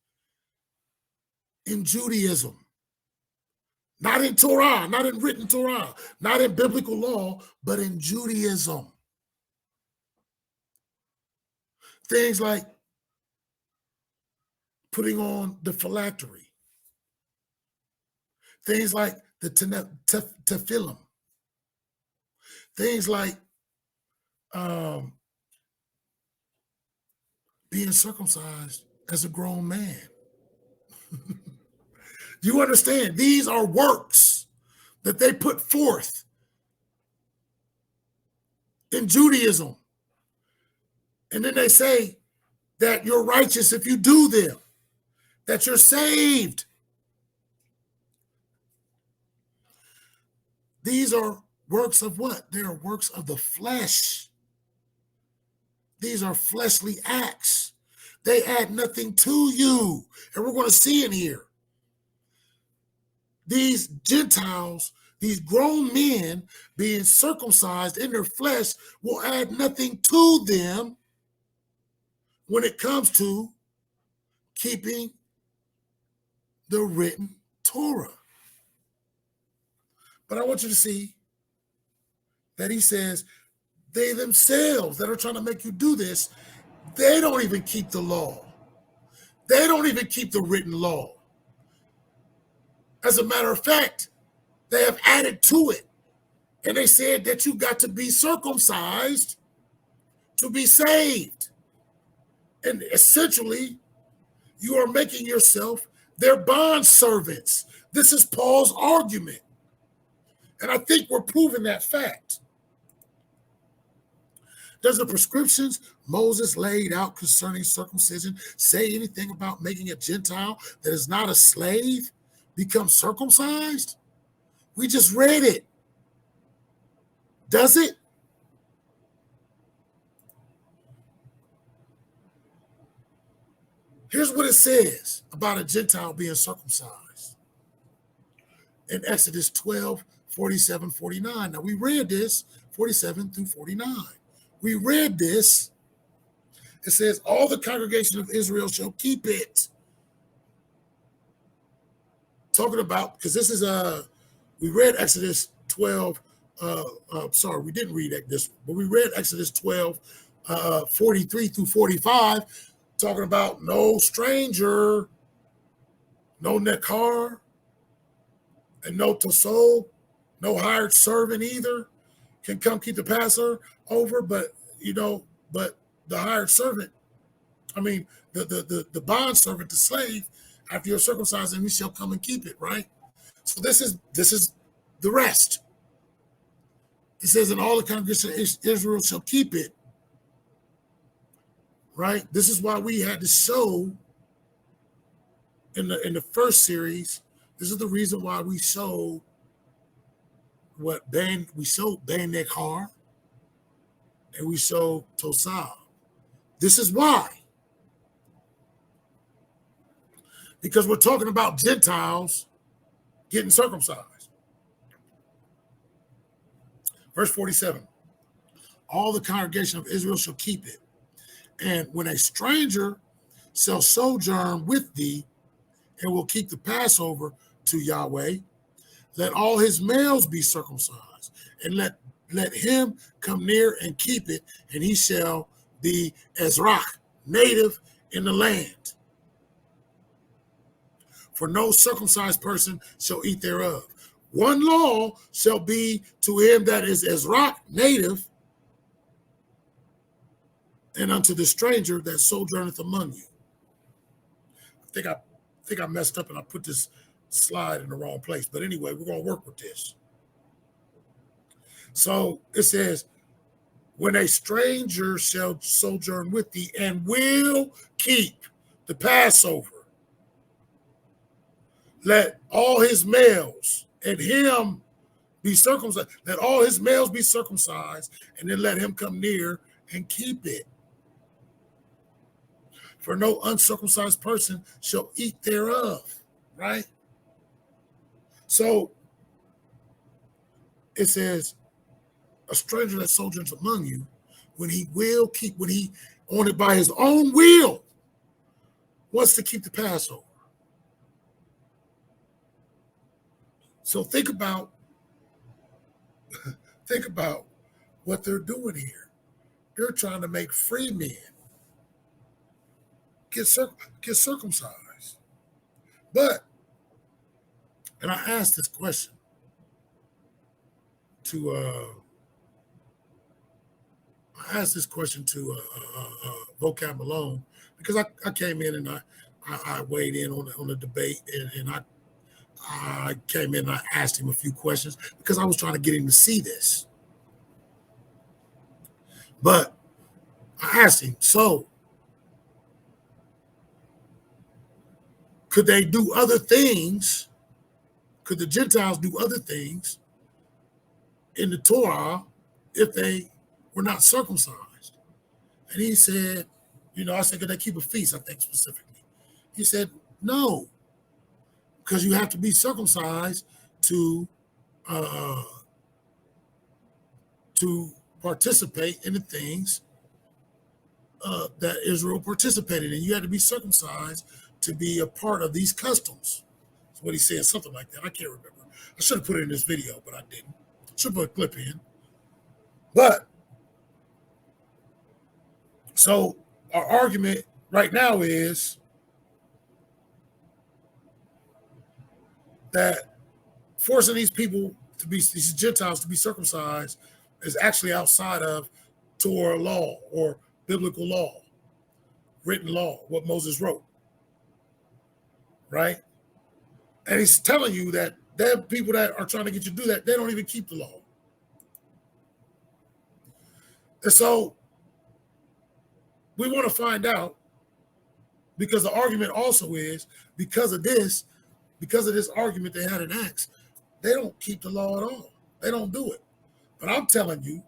in Judaism. Not in Torah, not in written Torah, not in biblical law, but in Judaism. Things like putting on the phylactery. Things like the tefillin. Things like being circumcised as a grown man. You understand? These are works that they put forth in Judaism. And then they say that you're righteous if you do them, that you're saved. These are works of what? They are works of the flesh. These are fleshly acts. They add nothing to you. And we're going to see in here. These Gentiles, these grown men being circumcised in their flesh will add nothing to them when it comes to keeping the written Torah. But I want you to see that he says they themselves that are trying to make you do this, they don't even keep the law. They don't even keep the written law. As a matter of fact, they have added to it. And they said that you got to be circumcised to be saved. And essentially, you are making yourself their bond servants. This is Paul's argument. And I think we're proving that fact. Does the prescriptions Moses laid out concerning circumcision say anything about making a Gentile that is not a slave become circumcised? We just read it. Does it? Here's what it says about a Gentile being circumcised. In Exodus 12, 47, 49. Now we read this, 47 through 49. We read this. It says, all the congregation of Israel shall keep it. Talking about, because this is we read Exodus 12, we didn't read this, but we read Exodus 12, 43 through 45, talking about no stranger, no nekar, and no tosol, no hired servant either can come keep the Passover over, but the hired servant, the bond servant, the slave, after you're circumcised, and he shall come and keep it, right? So this is the rest. It says, and all the congregation of Israel shall keep it. Right? This is why we had to show in the first series. This is the reason why we showed we showed Ben Nekhar and we showed Tosah. This is why. Because we're talking about Gentiles getting circumcised. Verse 47. All the congregation of Israel shall keep it. And when a stranger shall sojourn with thee and will keep the Passover to Yahweh, let all his males be circumcised, and let him come near and keep it, and he shall be Ezrach, native in the land. For no circumcised person shall eat thereof. One law shall be to him that is Ezrach, native, and unto the stranger that sojourneth among you. I think I messed up and I put this slide in the wrong place. But anyway, we're going to work with this. So it says, when a stranger shall sojourn with thee and will keep the Passover, let all his males and him be circumcised. Let all his males be circumcised, and then let him come near and keep it. For no uncircumcised person shall eat thereof. Right? So it says, a stranger that sojourns among you, when he will keep, when he on it by his own will, wants to keep the Passover. So think about what they're doing here. They're trying to make free men get circumcised. But, and I asked this question to Vocab Malone, because I came in and I weighed in on the debate, and I came in and I asked him a few questions because I was trying to get him to see this. But I asked him, so could they do other things? Could the Gentiles do other things in the Torah if they were not circumcised? And he said, I said, could they keep a feast? I think specifically. He said, no, because you have to be circumcised to participate in the things that Israel participated in. You had to be circumcised to be a part of these customs. That's what he said, something like that. I can't remember. I should have put it in this video, but I didn't. Should put a clip in. But so our argument right now is that forcing these Gentiles to be circumcised is actually outside of Torah law or biblical law, written law, what Moses wrote, right? And he's telling you that there are people that are trying to get you to do that, they don't even keep the law. And so we want to find out, because the argument also is, because of this argument they had in Acts, they don't keep the law at all. They don't do it. But I'm telling you,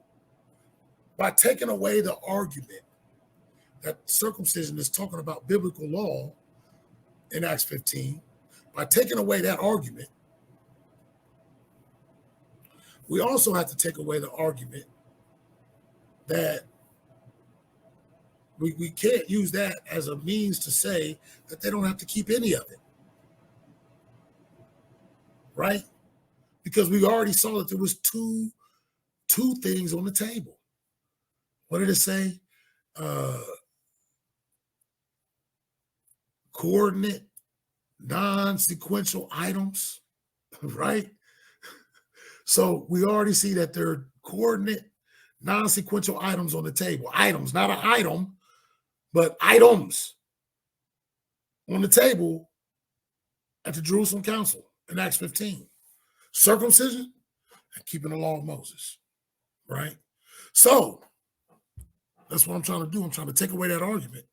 by taking away the argument that circumcision is talking about biblical law in Acts 15, by taking away that argument, we also have to take away the argument that we can't use that as a means to say that they don't have to keep any of it. Right? Because we already saw that there was two things on the table. What did it say? Coordinate, non-sequential items, right? So we already see that there are coordinate, non-sequential items on the table. Items, not an item, but items on the table at the Jerusalem Council in Acts 15. Circumcision and keeping the law of Moses. right? So that's what I'm trying to do. I'm trying to take away that argument.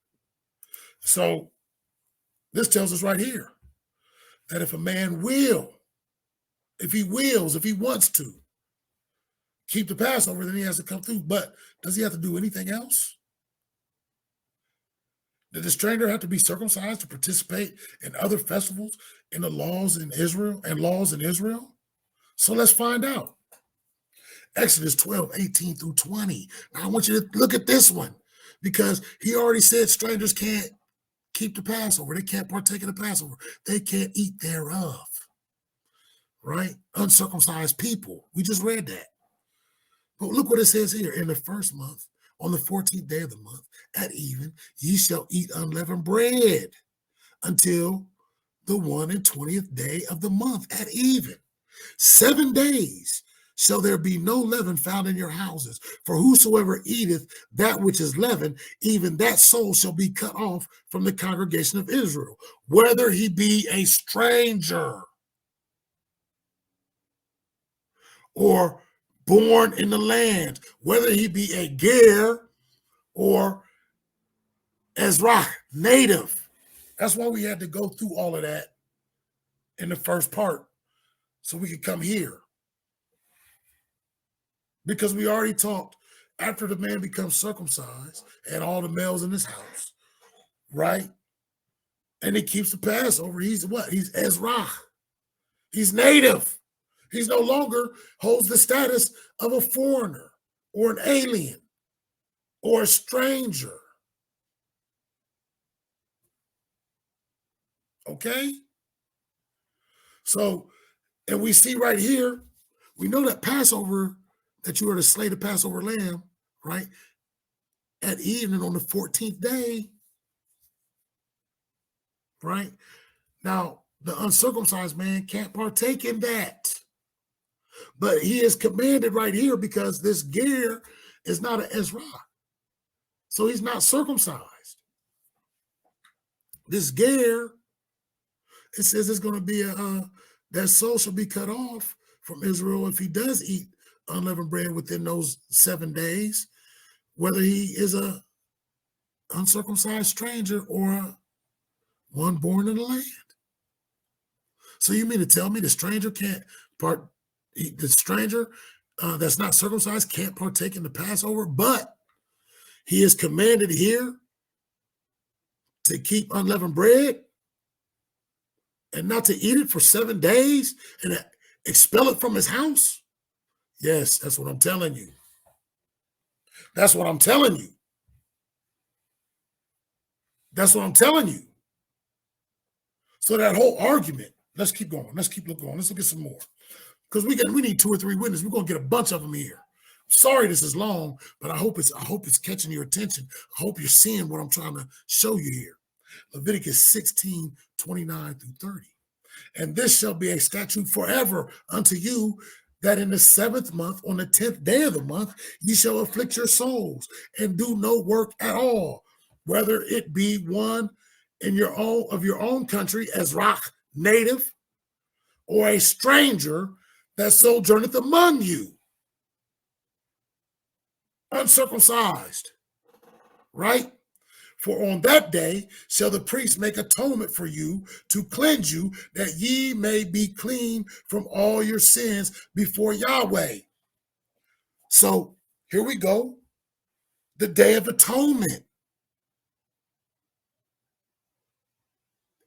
So this tells us right here that if a man if he wants to keep the Passover, then he has to come through. But does he have to do anything else? Did the stranger have to be circumcised to participate in other festivals in the laws in Israel? So let's find out. Exodus 12:18 through 20. Now I want you to look at this one because he already said strangers can't keep the Passover. They can't partake in the Passover. They can't eat thereof. Right? Uncircumcised people. We just read that. But look what it says here. In the first month, on the 14th day of the month, at even, ye shall eat unleavened bread until the 21st day of the month at even. 7 days shall there be no leaven found in your houses. For whosoever eateth that which is leavened, even that soul shall be cut off from the congregation of Israel, whether he be a stranger or born in the land, whether he be a ger or Ezra, native. That's why we had to go through all of that in the first part so we could come here. Because we already talked after the man becomes circumcised and all the males in his house, right? And he keeps the Passover. He's what? He's Ezra. He's native. He's no longer holds the status of a foreigner or an alien or a stranger. Okay? So, and we see right here, we know that Passover, that you are to slay the Passover lamb, right? At evening on the 14th day, right? Now, the uncircumcised man can't partake in that. But he is commanded right here because this ger is not an Ezra. So he's not circumcised. This ger, it says it's going to be that soul shall be cut off from Israel if he does eat unleavened bread within those 7 days, whether he is a uncircumcised stranger or one born in the land. So you mean to tell me the stranger that's not circumcised can't partake in the Passover, but he is commanded here to keep unleavened bread and not to eat it for 7 days and expel it from his house? Yes, that's what I'm telling you. That's what I'm telling you. That's what I'm telling you. So that whole argument, let's keep going. Let's keep going. Let's look at some more. Because we need 2 or 3 witnesses. We're going to get a bunch of them here. Sorry this is long, but I hope it's catching your attention. I hope you're seeing what I'm trying to show you here. Leviticus 16:29 through 30. And this shall be a statute forever unto you, that in the 7th month, on the 10th day of the month, ye shall afflict your souls and do no work at all, whether it be one in your own country as rock native, or a stranger that sojourneth among you, uncircumcised, right? For on that day shall the priest make atonement for you to cleanse you, that ye may be clean from all your sins before Yahweh. So here we go. The Day of Atonement.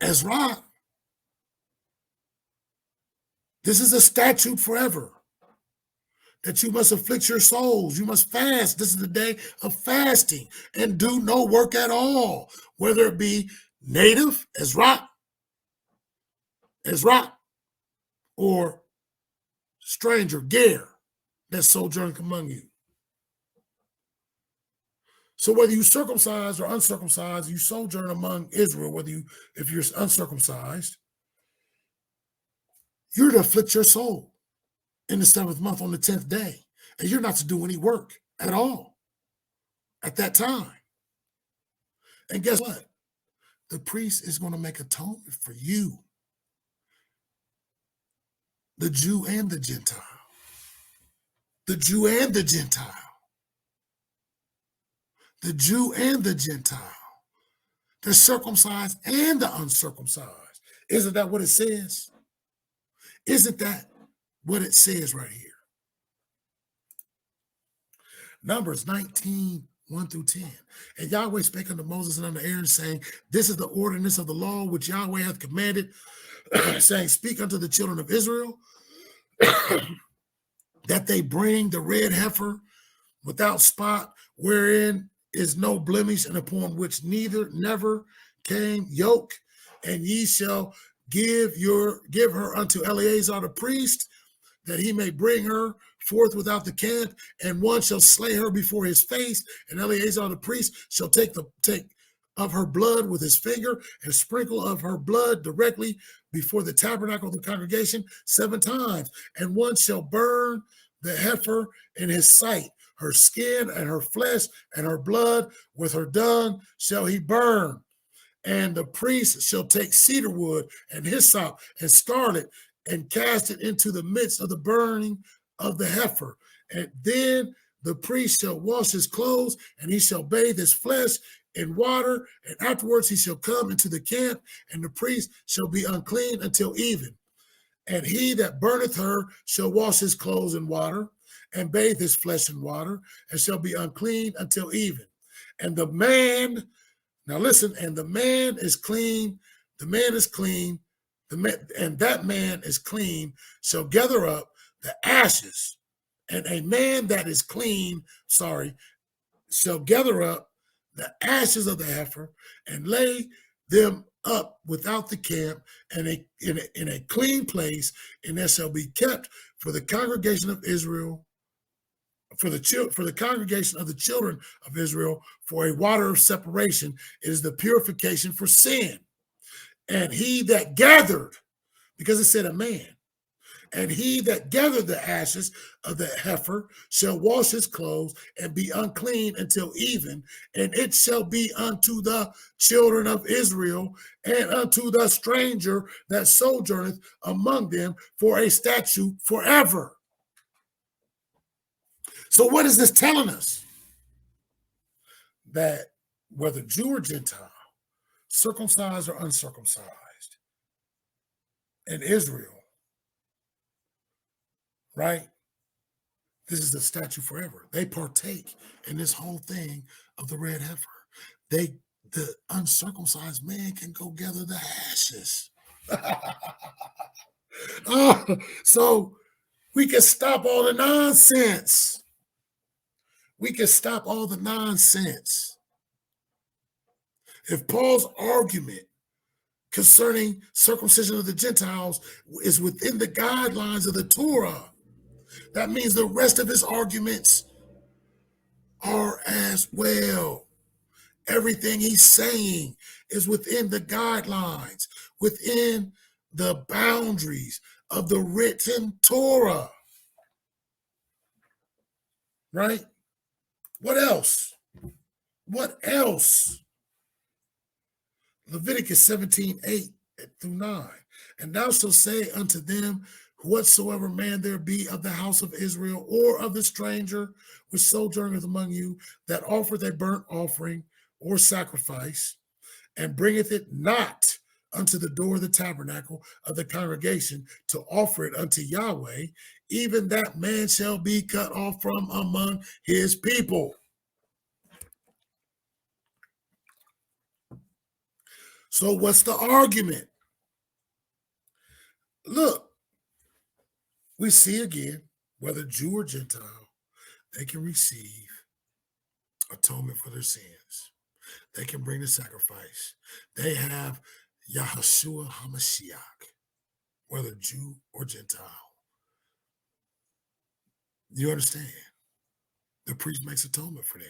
Ezra. This is a statute forever, that you must afflict your souls. You must fast. This is the day of fasting and do no work at all, whether it be native, Ezra, or stranger, ger, that sojourn among you. So whether you circumcised or uncircumcised, you sojourn among Israel, if you're uncircumcised, you're to afflict your soul in the 7th month on the 10th day. And you're not to do any work at all at that time. And guess what? The priest is going to make atonement for you, the Jew and the Gentile. the Jew and the Gentile. The Jew and the Gentile. The circumcised and the uncircumcised. Isn't that what it says? Isn't that what it says right here? Numbers 19, 1 through 10. And Yahweh spake unto Moses and unto Aaron, saying, this is the ordinance of the law which Yahweh hath commanded, saying, speak unto the children of Israel, that they bring the red heifer without spot, wherein is no blemish, and upon which never came yoke, and ye shall give her unto Eleazar the priest, that he may bring her forth without the camp, and one shall slay her before his face, and Eleazar the priest shall take of her blood with his finger, and sprinkle of her blood directly before the tabernacle of the congregation 7 times, and one shall burn the heifer in his sight. Her skin and her flesh and her blood with her dung shall he burn. And the priest shall take cedar wood and hyssop and scarlet and cast it into the midst of the burning of the heifer. And then the priest shall wash his clothes, and he shall bathe his flesh in water, and afterwards he shall come into the camp, and the priest shall be unclean until even. And he that burneth her shall wash his clothes in water, and bathe his flesh in water, and shall be unclean until even. And the man, now listen, and the man is clean, the man is clean, and that man is clean, shall gather up the ashes, and a man that is clean, shall gather up the ashes of the heifer and lay them up without the camp and in a clean place, and there shall be kept for the congregation of Israel, for the congregation of the children of Israel, for a water of separation. It is the purification for sin. And he that gathered, because it said a man, and he that gathered the ashes of the heifer shall wash his clothes and be unclean until even, and it shall be unto the children of Israel and unto the stranger that sojourneth among them for a statute forever. So what is this telling us? That whether Jew or Gentile, circumcised or uncircumcised, in Israel, right? This is the statute forever. They partake in this whole thing of the red heifer. The uncircumcised man can go gather the ashes. So we can stop all the nonsense. We can stop all the nonsense. If Paul's argument concerning circumcision of the Gentiles is within the guidelines of the Torah, that means the rest of his arguments are as well. Everything he's saying is within the guidelines, within the boundaries of the written Torah. Right? What else? What else? Leviticus 17, 8 through 9. And thou shalt say unto them, whatsoever man there be of the house of Israel or of the stranger which sojourneth among you, that offereth a burnt offering or sacrifice, and bringeth it not unto the door of the tabernacle of the congregation to offer it unto Yahweh, even that man shall be cut off from among his people. So what's the argument? Look, we see again, whether Jew or Gentile, they can receive atonement for their sins. They can bring the sacrifice. They have Yahushua HaMashiach, whether Jew or Gentile. You understand? The priest makes atonement for them.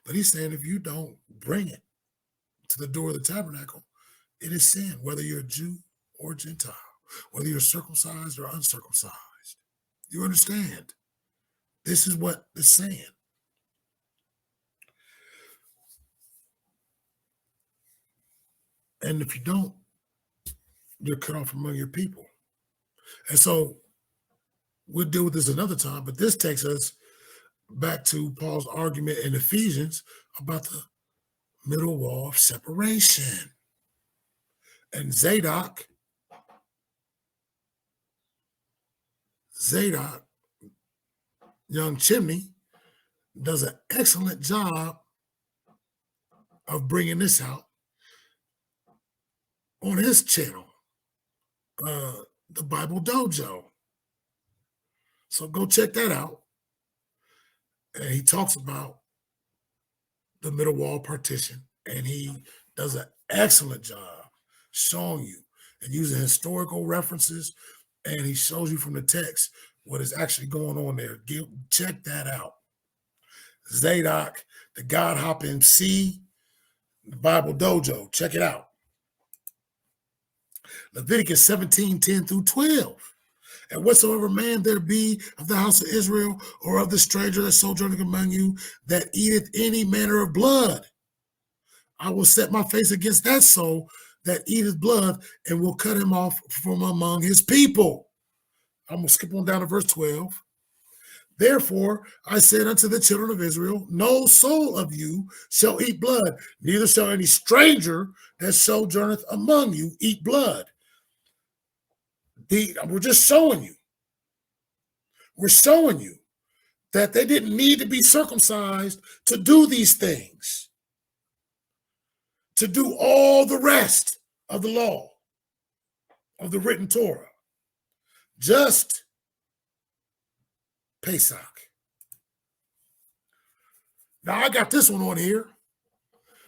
But he's saying if you don't bring it to the door of the tabernacle, it is sin, whether you're a Jew or Gentile, whether you're circumcised or uncircumcised. You understand? This is what it's saying. And if you don't, you're cut off among your people. And so we'll deal with this another time, but this takes us back to Paul's argument in Ephesians about the middle wall of separation. And Zadok, young Chimney, does an excellent job of bringing this out on his channel, the Bible Dojo. So go check that out. And he talks about the middle wall partition, and he does an excellent job showing you and using historical references, and he shows you from the text what is actually going on there. Check that out. Zadok, the God Hop MC, the Bible Dojo. Check it out. Leviticus 17:10-12. And whatsoever man there be of the house of Israel or of the stranger that sojourneth among you that eateth any manner of blood, I will set my face against that soul that eateth blood and will cut him off from among his people. I'm going to skip on down to verse 12. Therefore, I said unto the children of Israel, no soul of you shall eat blood, neither shall any stranger that sojourneth among you eat blood. We're just showing you. We're showing you that they didn't need to be circumcised to do these things, to do all the rest of the law, of the written Torah. Just Pesach. Now I got this one on here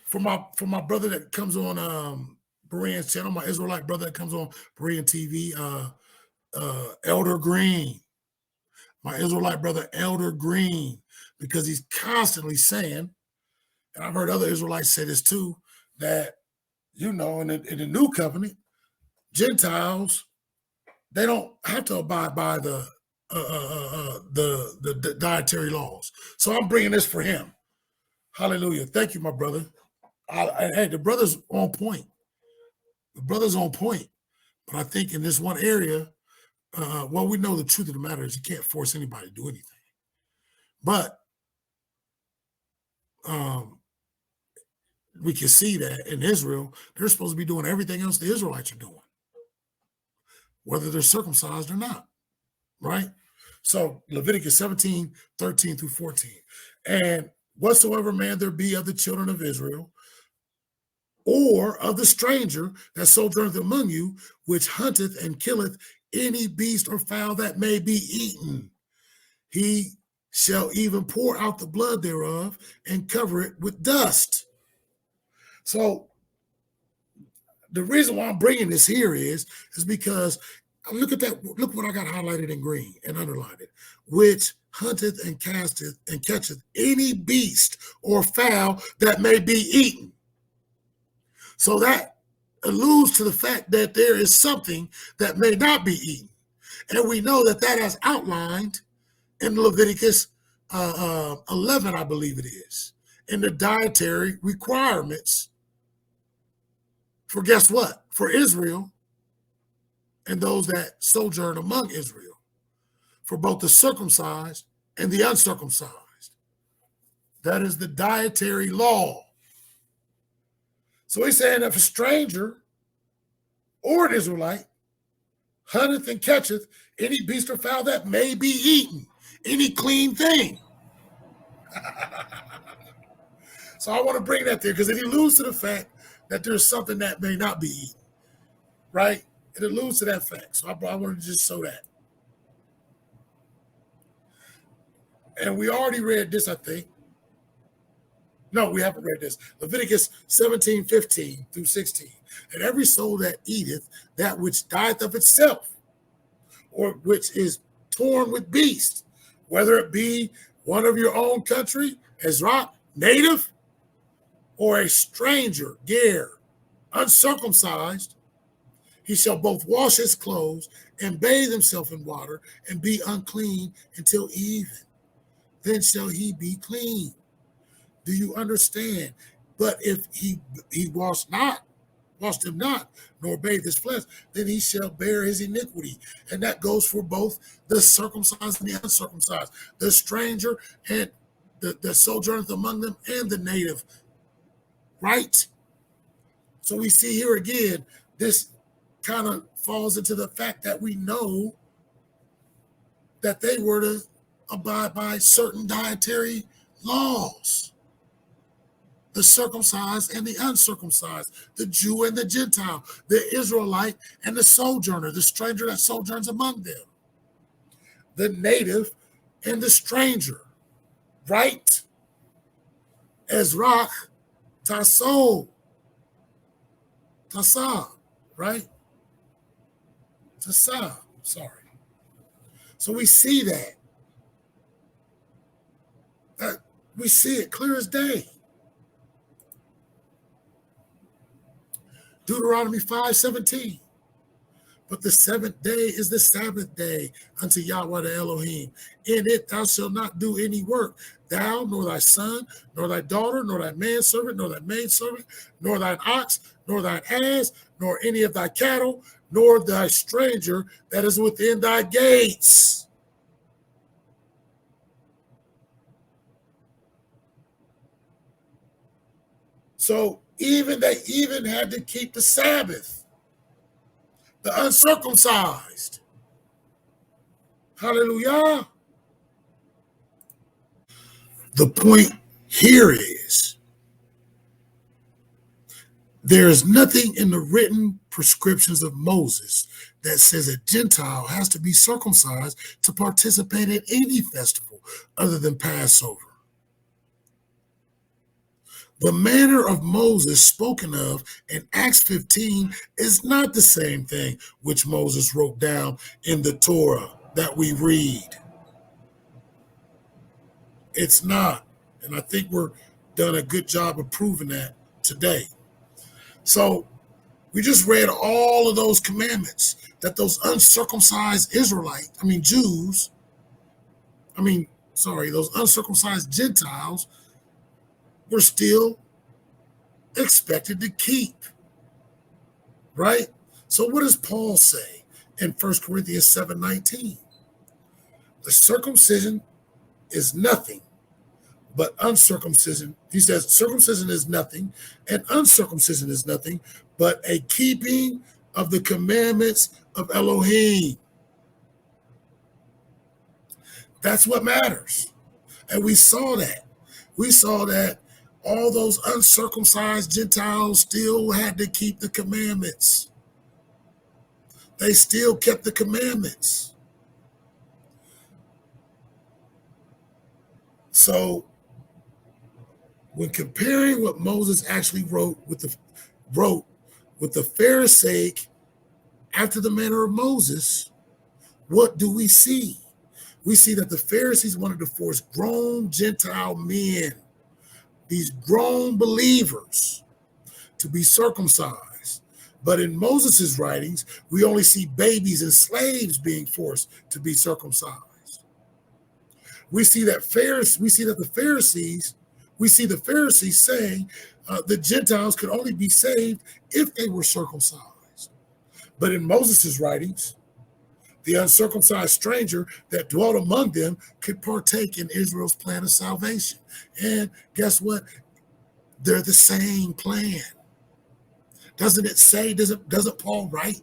for my brother that comes on Berean's channel, my Israelite brother that comes on Berean TV, Elder Green, my Israelite brother Elder Green, because he's constantly saying, and I've heard other Israelites say this too, that in the new covenant, Gentiles, they don't have to abide by the dietary laws. So I'm bringing this for him. Hallelujah. Thank you, my brother. Hey, the brother's on point. The brother's on point. But I think in this one area, we know the truth of the matter is you can't force anybody to do anything. But we can see that in Israel, they're supposed to be doing everything else the Israelites are doing, whether they're circumcised or not, right? So Leviticus 17:13-14. And whatsoever man there be of the children of Israel, or of the stranger that sojourneth among you, which hunteth and killeth any beast or fowl that may be eaten, he shall even pour out the blood thereof and cover it with dust. So the reason why I'm bringing this here is because look at that. Look what I got highlighted in green and underlined it. Which hunteth and casteth and catcheth any beast or fowl that may be eaten. So that alludes to the fact that there is something that may not be eaten. And we know that has outlined in Leviticus 11, I believe it is, in the dietary requirements for guess what? For Israel and those that sojourn among Israel, for both the circumcised and the uncircumcised. That is the dietary law. So he's saying if a stranger or an Israelite hunteth and catcheth any beast or fowl that may be eaten, any clean thing. So I want to bring that there because it alludes to the fact that there's something that may not be eaten, right? It alludes to that fact. So I wanted to just show that. And we already read this, I think. No, we haven't read this. Leviticus 17:15-16. And every soul that eateth that which dieth of itself, or which is torn with beasts, whether it be one of your own country, Ezra, native, or a stranger, ger, uncircumcised, he shall both wash his clothes and bathe himself in water and be unclean until even. Then shall he be clean. Do you understand? But if he wash not washed him not, nor bathed his flesh, then he shall bear his iniquity. And that goes for both the circumcised and the uncircumcised, the stranger and the sojourneth among them, and the native. Right? So we see here again, this kind of falls into the fact that we know that they were to abide by certain dietary laws. The circumcised and the uncircumcised, the Jew and the Gentile, the Israelite and the sojourner, the stranger that sojourns among them, the native and the stranger, right? Ezrach, Tasso, Tassa, right? Tassa, sorry. So we see that. We see it clear as day. Deuteronomy 5:17. But the seventh day is the Sabbath day unto Yahweh the Elohim. In it thou shalt not do any work, thou, nor thy son, nor thy daughter, nor thy manservant, nor thy maidservant, nor thine ox, nor thine ass, nor any of thy cattle, nor thy stranger that is within thy gates. So they even had to keep the Sabbath. The uncircumcised. Hallelujah. The point here is there is nothing in the written prescriptions of Moses that says a Gentile has to be circumcised to participate in any festival other than Passover. The manner of Moses spoken of in Acts 15 is not the same thing which Moses wrote down in the Torah that we read. It's not. And I think we're done a good job of proving that today. So we just read all of those commandments that those uncircumcised those uncircumcised Gentiles were still expected to keep, right? So what does Paul say in 1 Corinthians 7:19? The circumcision is nothing, but uncircumcision, he says, circumcision is nothing, and uncircumcision is nothing, but a keeping of the commandments of Elohim. That's what matters. And we saw that. We saw that all those uncircumcised Gentiles still had to keep the commandments. They still kept the commandments. So when comparing what Moses actually wrote with the Pharisaic after the manner of Moses, what do we see? We see that the Pharisees wanted to force grown Gentile men, these grown believers, to be circumcised. But in Moses' writings, we only see babies and slaves being forced to be circumcised. We see the Pharisees saying the Gentiles could only be saved if they were circumcised. But in Moses' writings, the uncircumcised stranger that dwelt among them could partake in Israel's plan of salvation. And guess what? They're the same plan. Doesn't it say, doesn't Paul write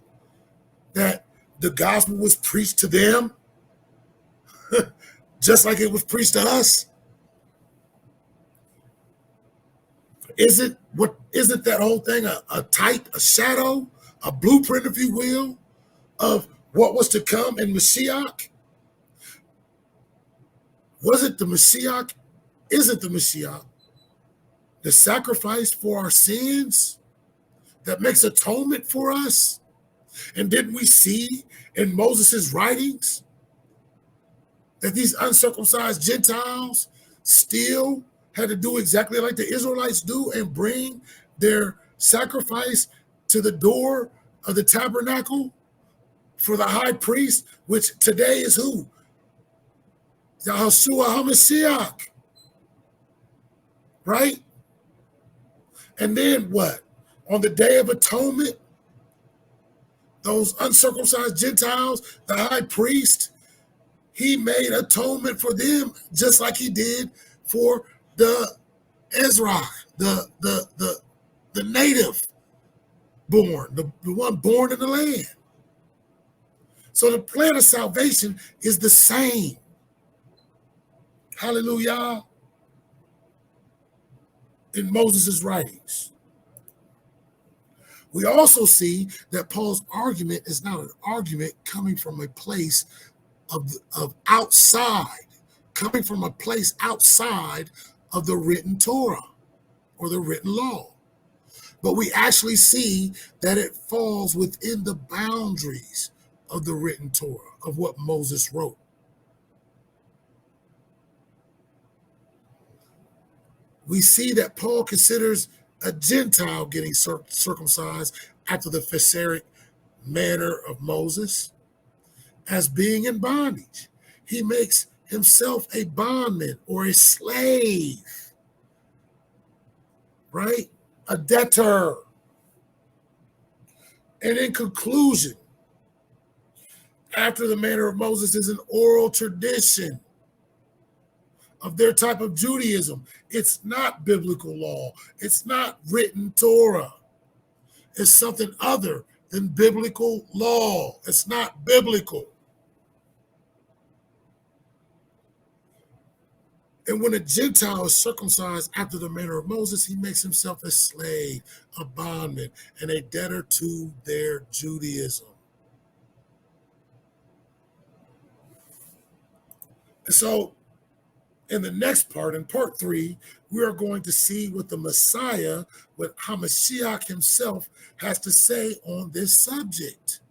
that the gospel was preached to them just like it was preached to us? Isn't that whole thing a type, a shadow, a blueprint, if you will, of what was to come in Mashiach? Was it the Mashiach? Is it the Mashiach? The sacrifice for our sins that makes atonement for us? And didn't we see in Moses' writings that these uncircumcised Gentiles still had to do exactly like the Israelites do and bring their sacrifice to the door of the tabernacle for the high priest, which today is who? Yahushua HaMashiach, right? And then what? On the Day of Atonement, those uncircumcised Gentiles, the high priest, he made atonement for them just like he did for the Ezra, the native born, the one born in the land. So the plan of salvation is the same. Hallelujah. In Moses' writings. We also see that Paul's argument is not an argument coming from a place of outside, coming from a place outside of the written Torah or the written law. But we actually see that it falls within the boundaries of the written Torah, of what Moses wrote. We see that Paul considers a Gentile getting circumcised after the Pharisaic manner of Moses as being in bondage. He makes himself a bondman or a slave, right? A debtor. And in conclusion, after the manner of Moses is an oral tradition of their type of Judaism. It's not biblical law. It's not written Torah. It's something other than biblical law. It's not biblical. And when a Gentile is circumcised after the manner of Moses, he makes himself a slave, a bondman, and a debtor to their Judaism. And so in the next part, in part 3, we are going to see what the Messiah, what HaMashiach himself has to say on this subject.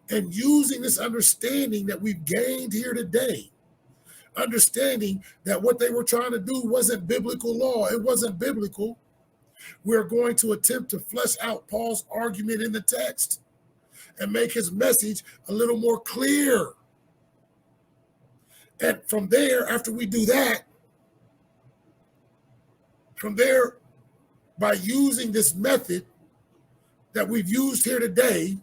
And using this understanding that we've gained here today, understanding that what they were trying to do wasn't biblical law, it wasn't biblical, we're going to attempt to flesh out Paul's argument in the text and make his message a little more clear. And from there, after we do that, from there, by using this method that we've used here today,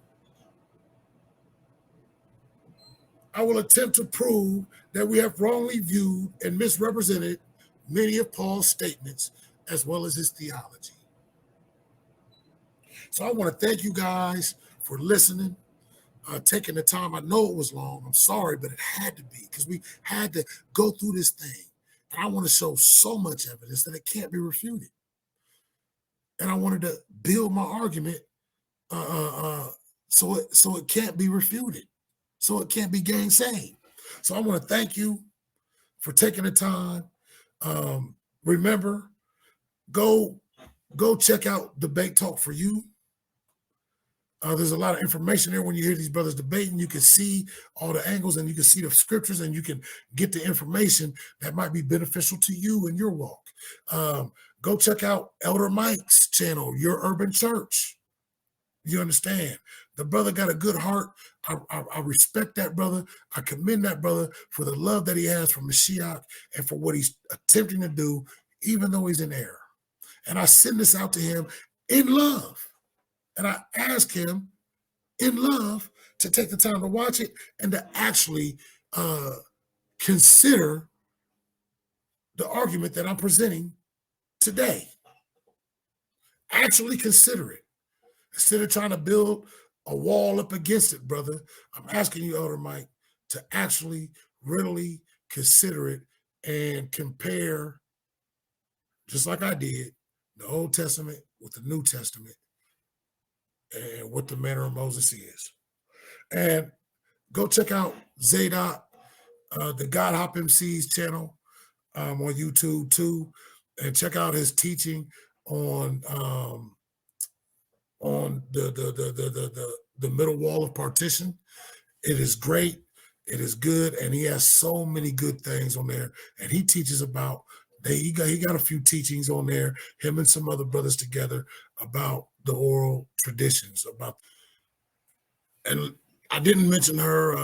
I will attempt to prove that we have wrongly viewed and misrepresented many of Paul's statements as well as his theology. So I want to thank you guys for listening, taking the time. I know it was long. I'm sorry, but it had to be because we had to go through this thing. And I want to show so much evidence that it can't be refuted. And I wanted to build my argument so it can't be refuted, so it can't be gainsaid. So I want to thank you for taking the time. Remember, go check out Debate Talk for You. There's a lot of information there when you hear these brothers debating. You can see all the angles and you can see the scriptures and you can get the information that might be beneficial to you in your walk. Go check out Elder Mike's channel, Your Urban Church. You understand? The brother got a good heart. I respect that brother. I commend that brother for the love that he has for Mashiach and for what he's attempting to do, even though he's in error. And I send this out to him in love. And I ask him in love to take the time to watch it and to actually consider the argument that I'm presenting today. Actually consider it. Instead of trying to build a wall up against it, brother, I'm asking you, Elder Mike, to actually really consider it and compare, just like I did, the Old Testament with the New Testament and what the manner of Moses is. And go check out Zadok, the God Hop MC's channel on YouTube too, and check out his teaching on the middle wall of partition. It is great. It is good, and he has so many good things on there. And he teaches about he got a few teachings on there. Him and some other brothers together about the oral traditions. And I didn't mention her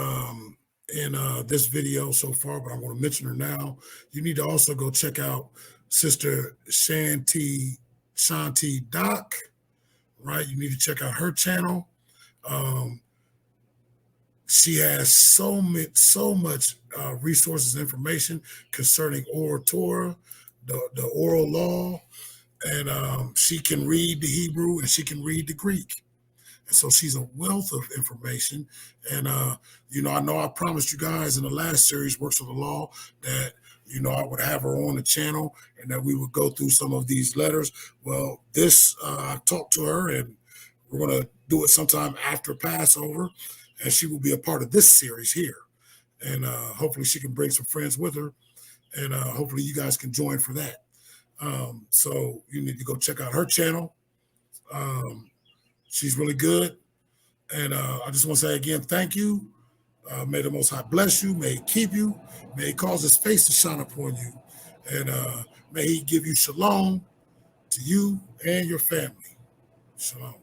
in this video so far, but I'm going to mention her now. You need to also go check out Sister Shanti Doc. right? You need to check out her channel. She has so much resources and information concerning Oral Torah, the Oral Law, and she can read the Hebrew and she can read the Greek. And so she's a wealth of information. And, I know I promised you guys in the last series, Works of the Law, that, I would have her on the channel and that we would go through some of these letters. Well, I talked to her, and we're going to do it sometime after Passover, and she will be a part of this series here. And hopefully she can bring some friends with her, and hopefully you guys can join for that. So you need to go check out her channel. She's really good. And I just want to say again, thank you. May the Most High bless you. May He keep you. May He cause His face to shine upon you. And may He give you shalom to you and your family. Shalom.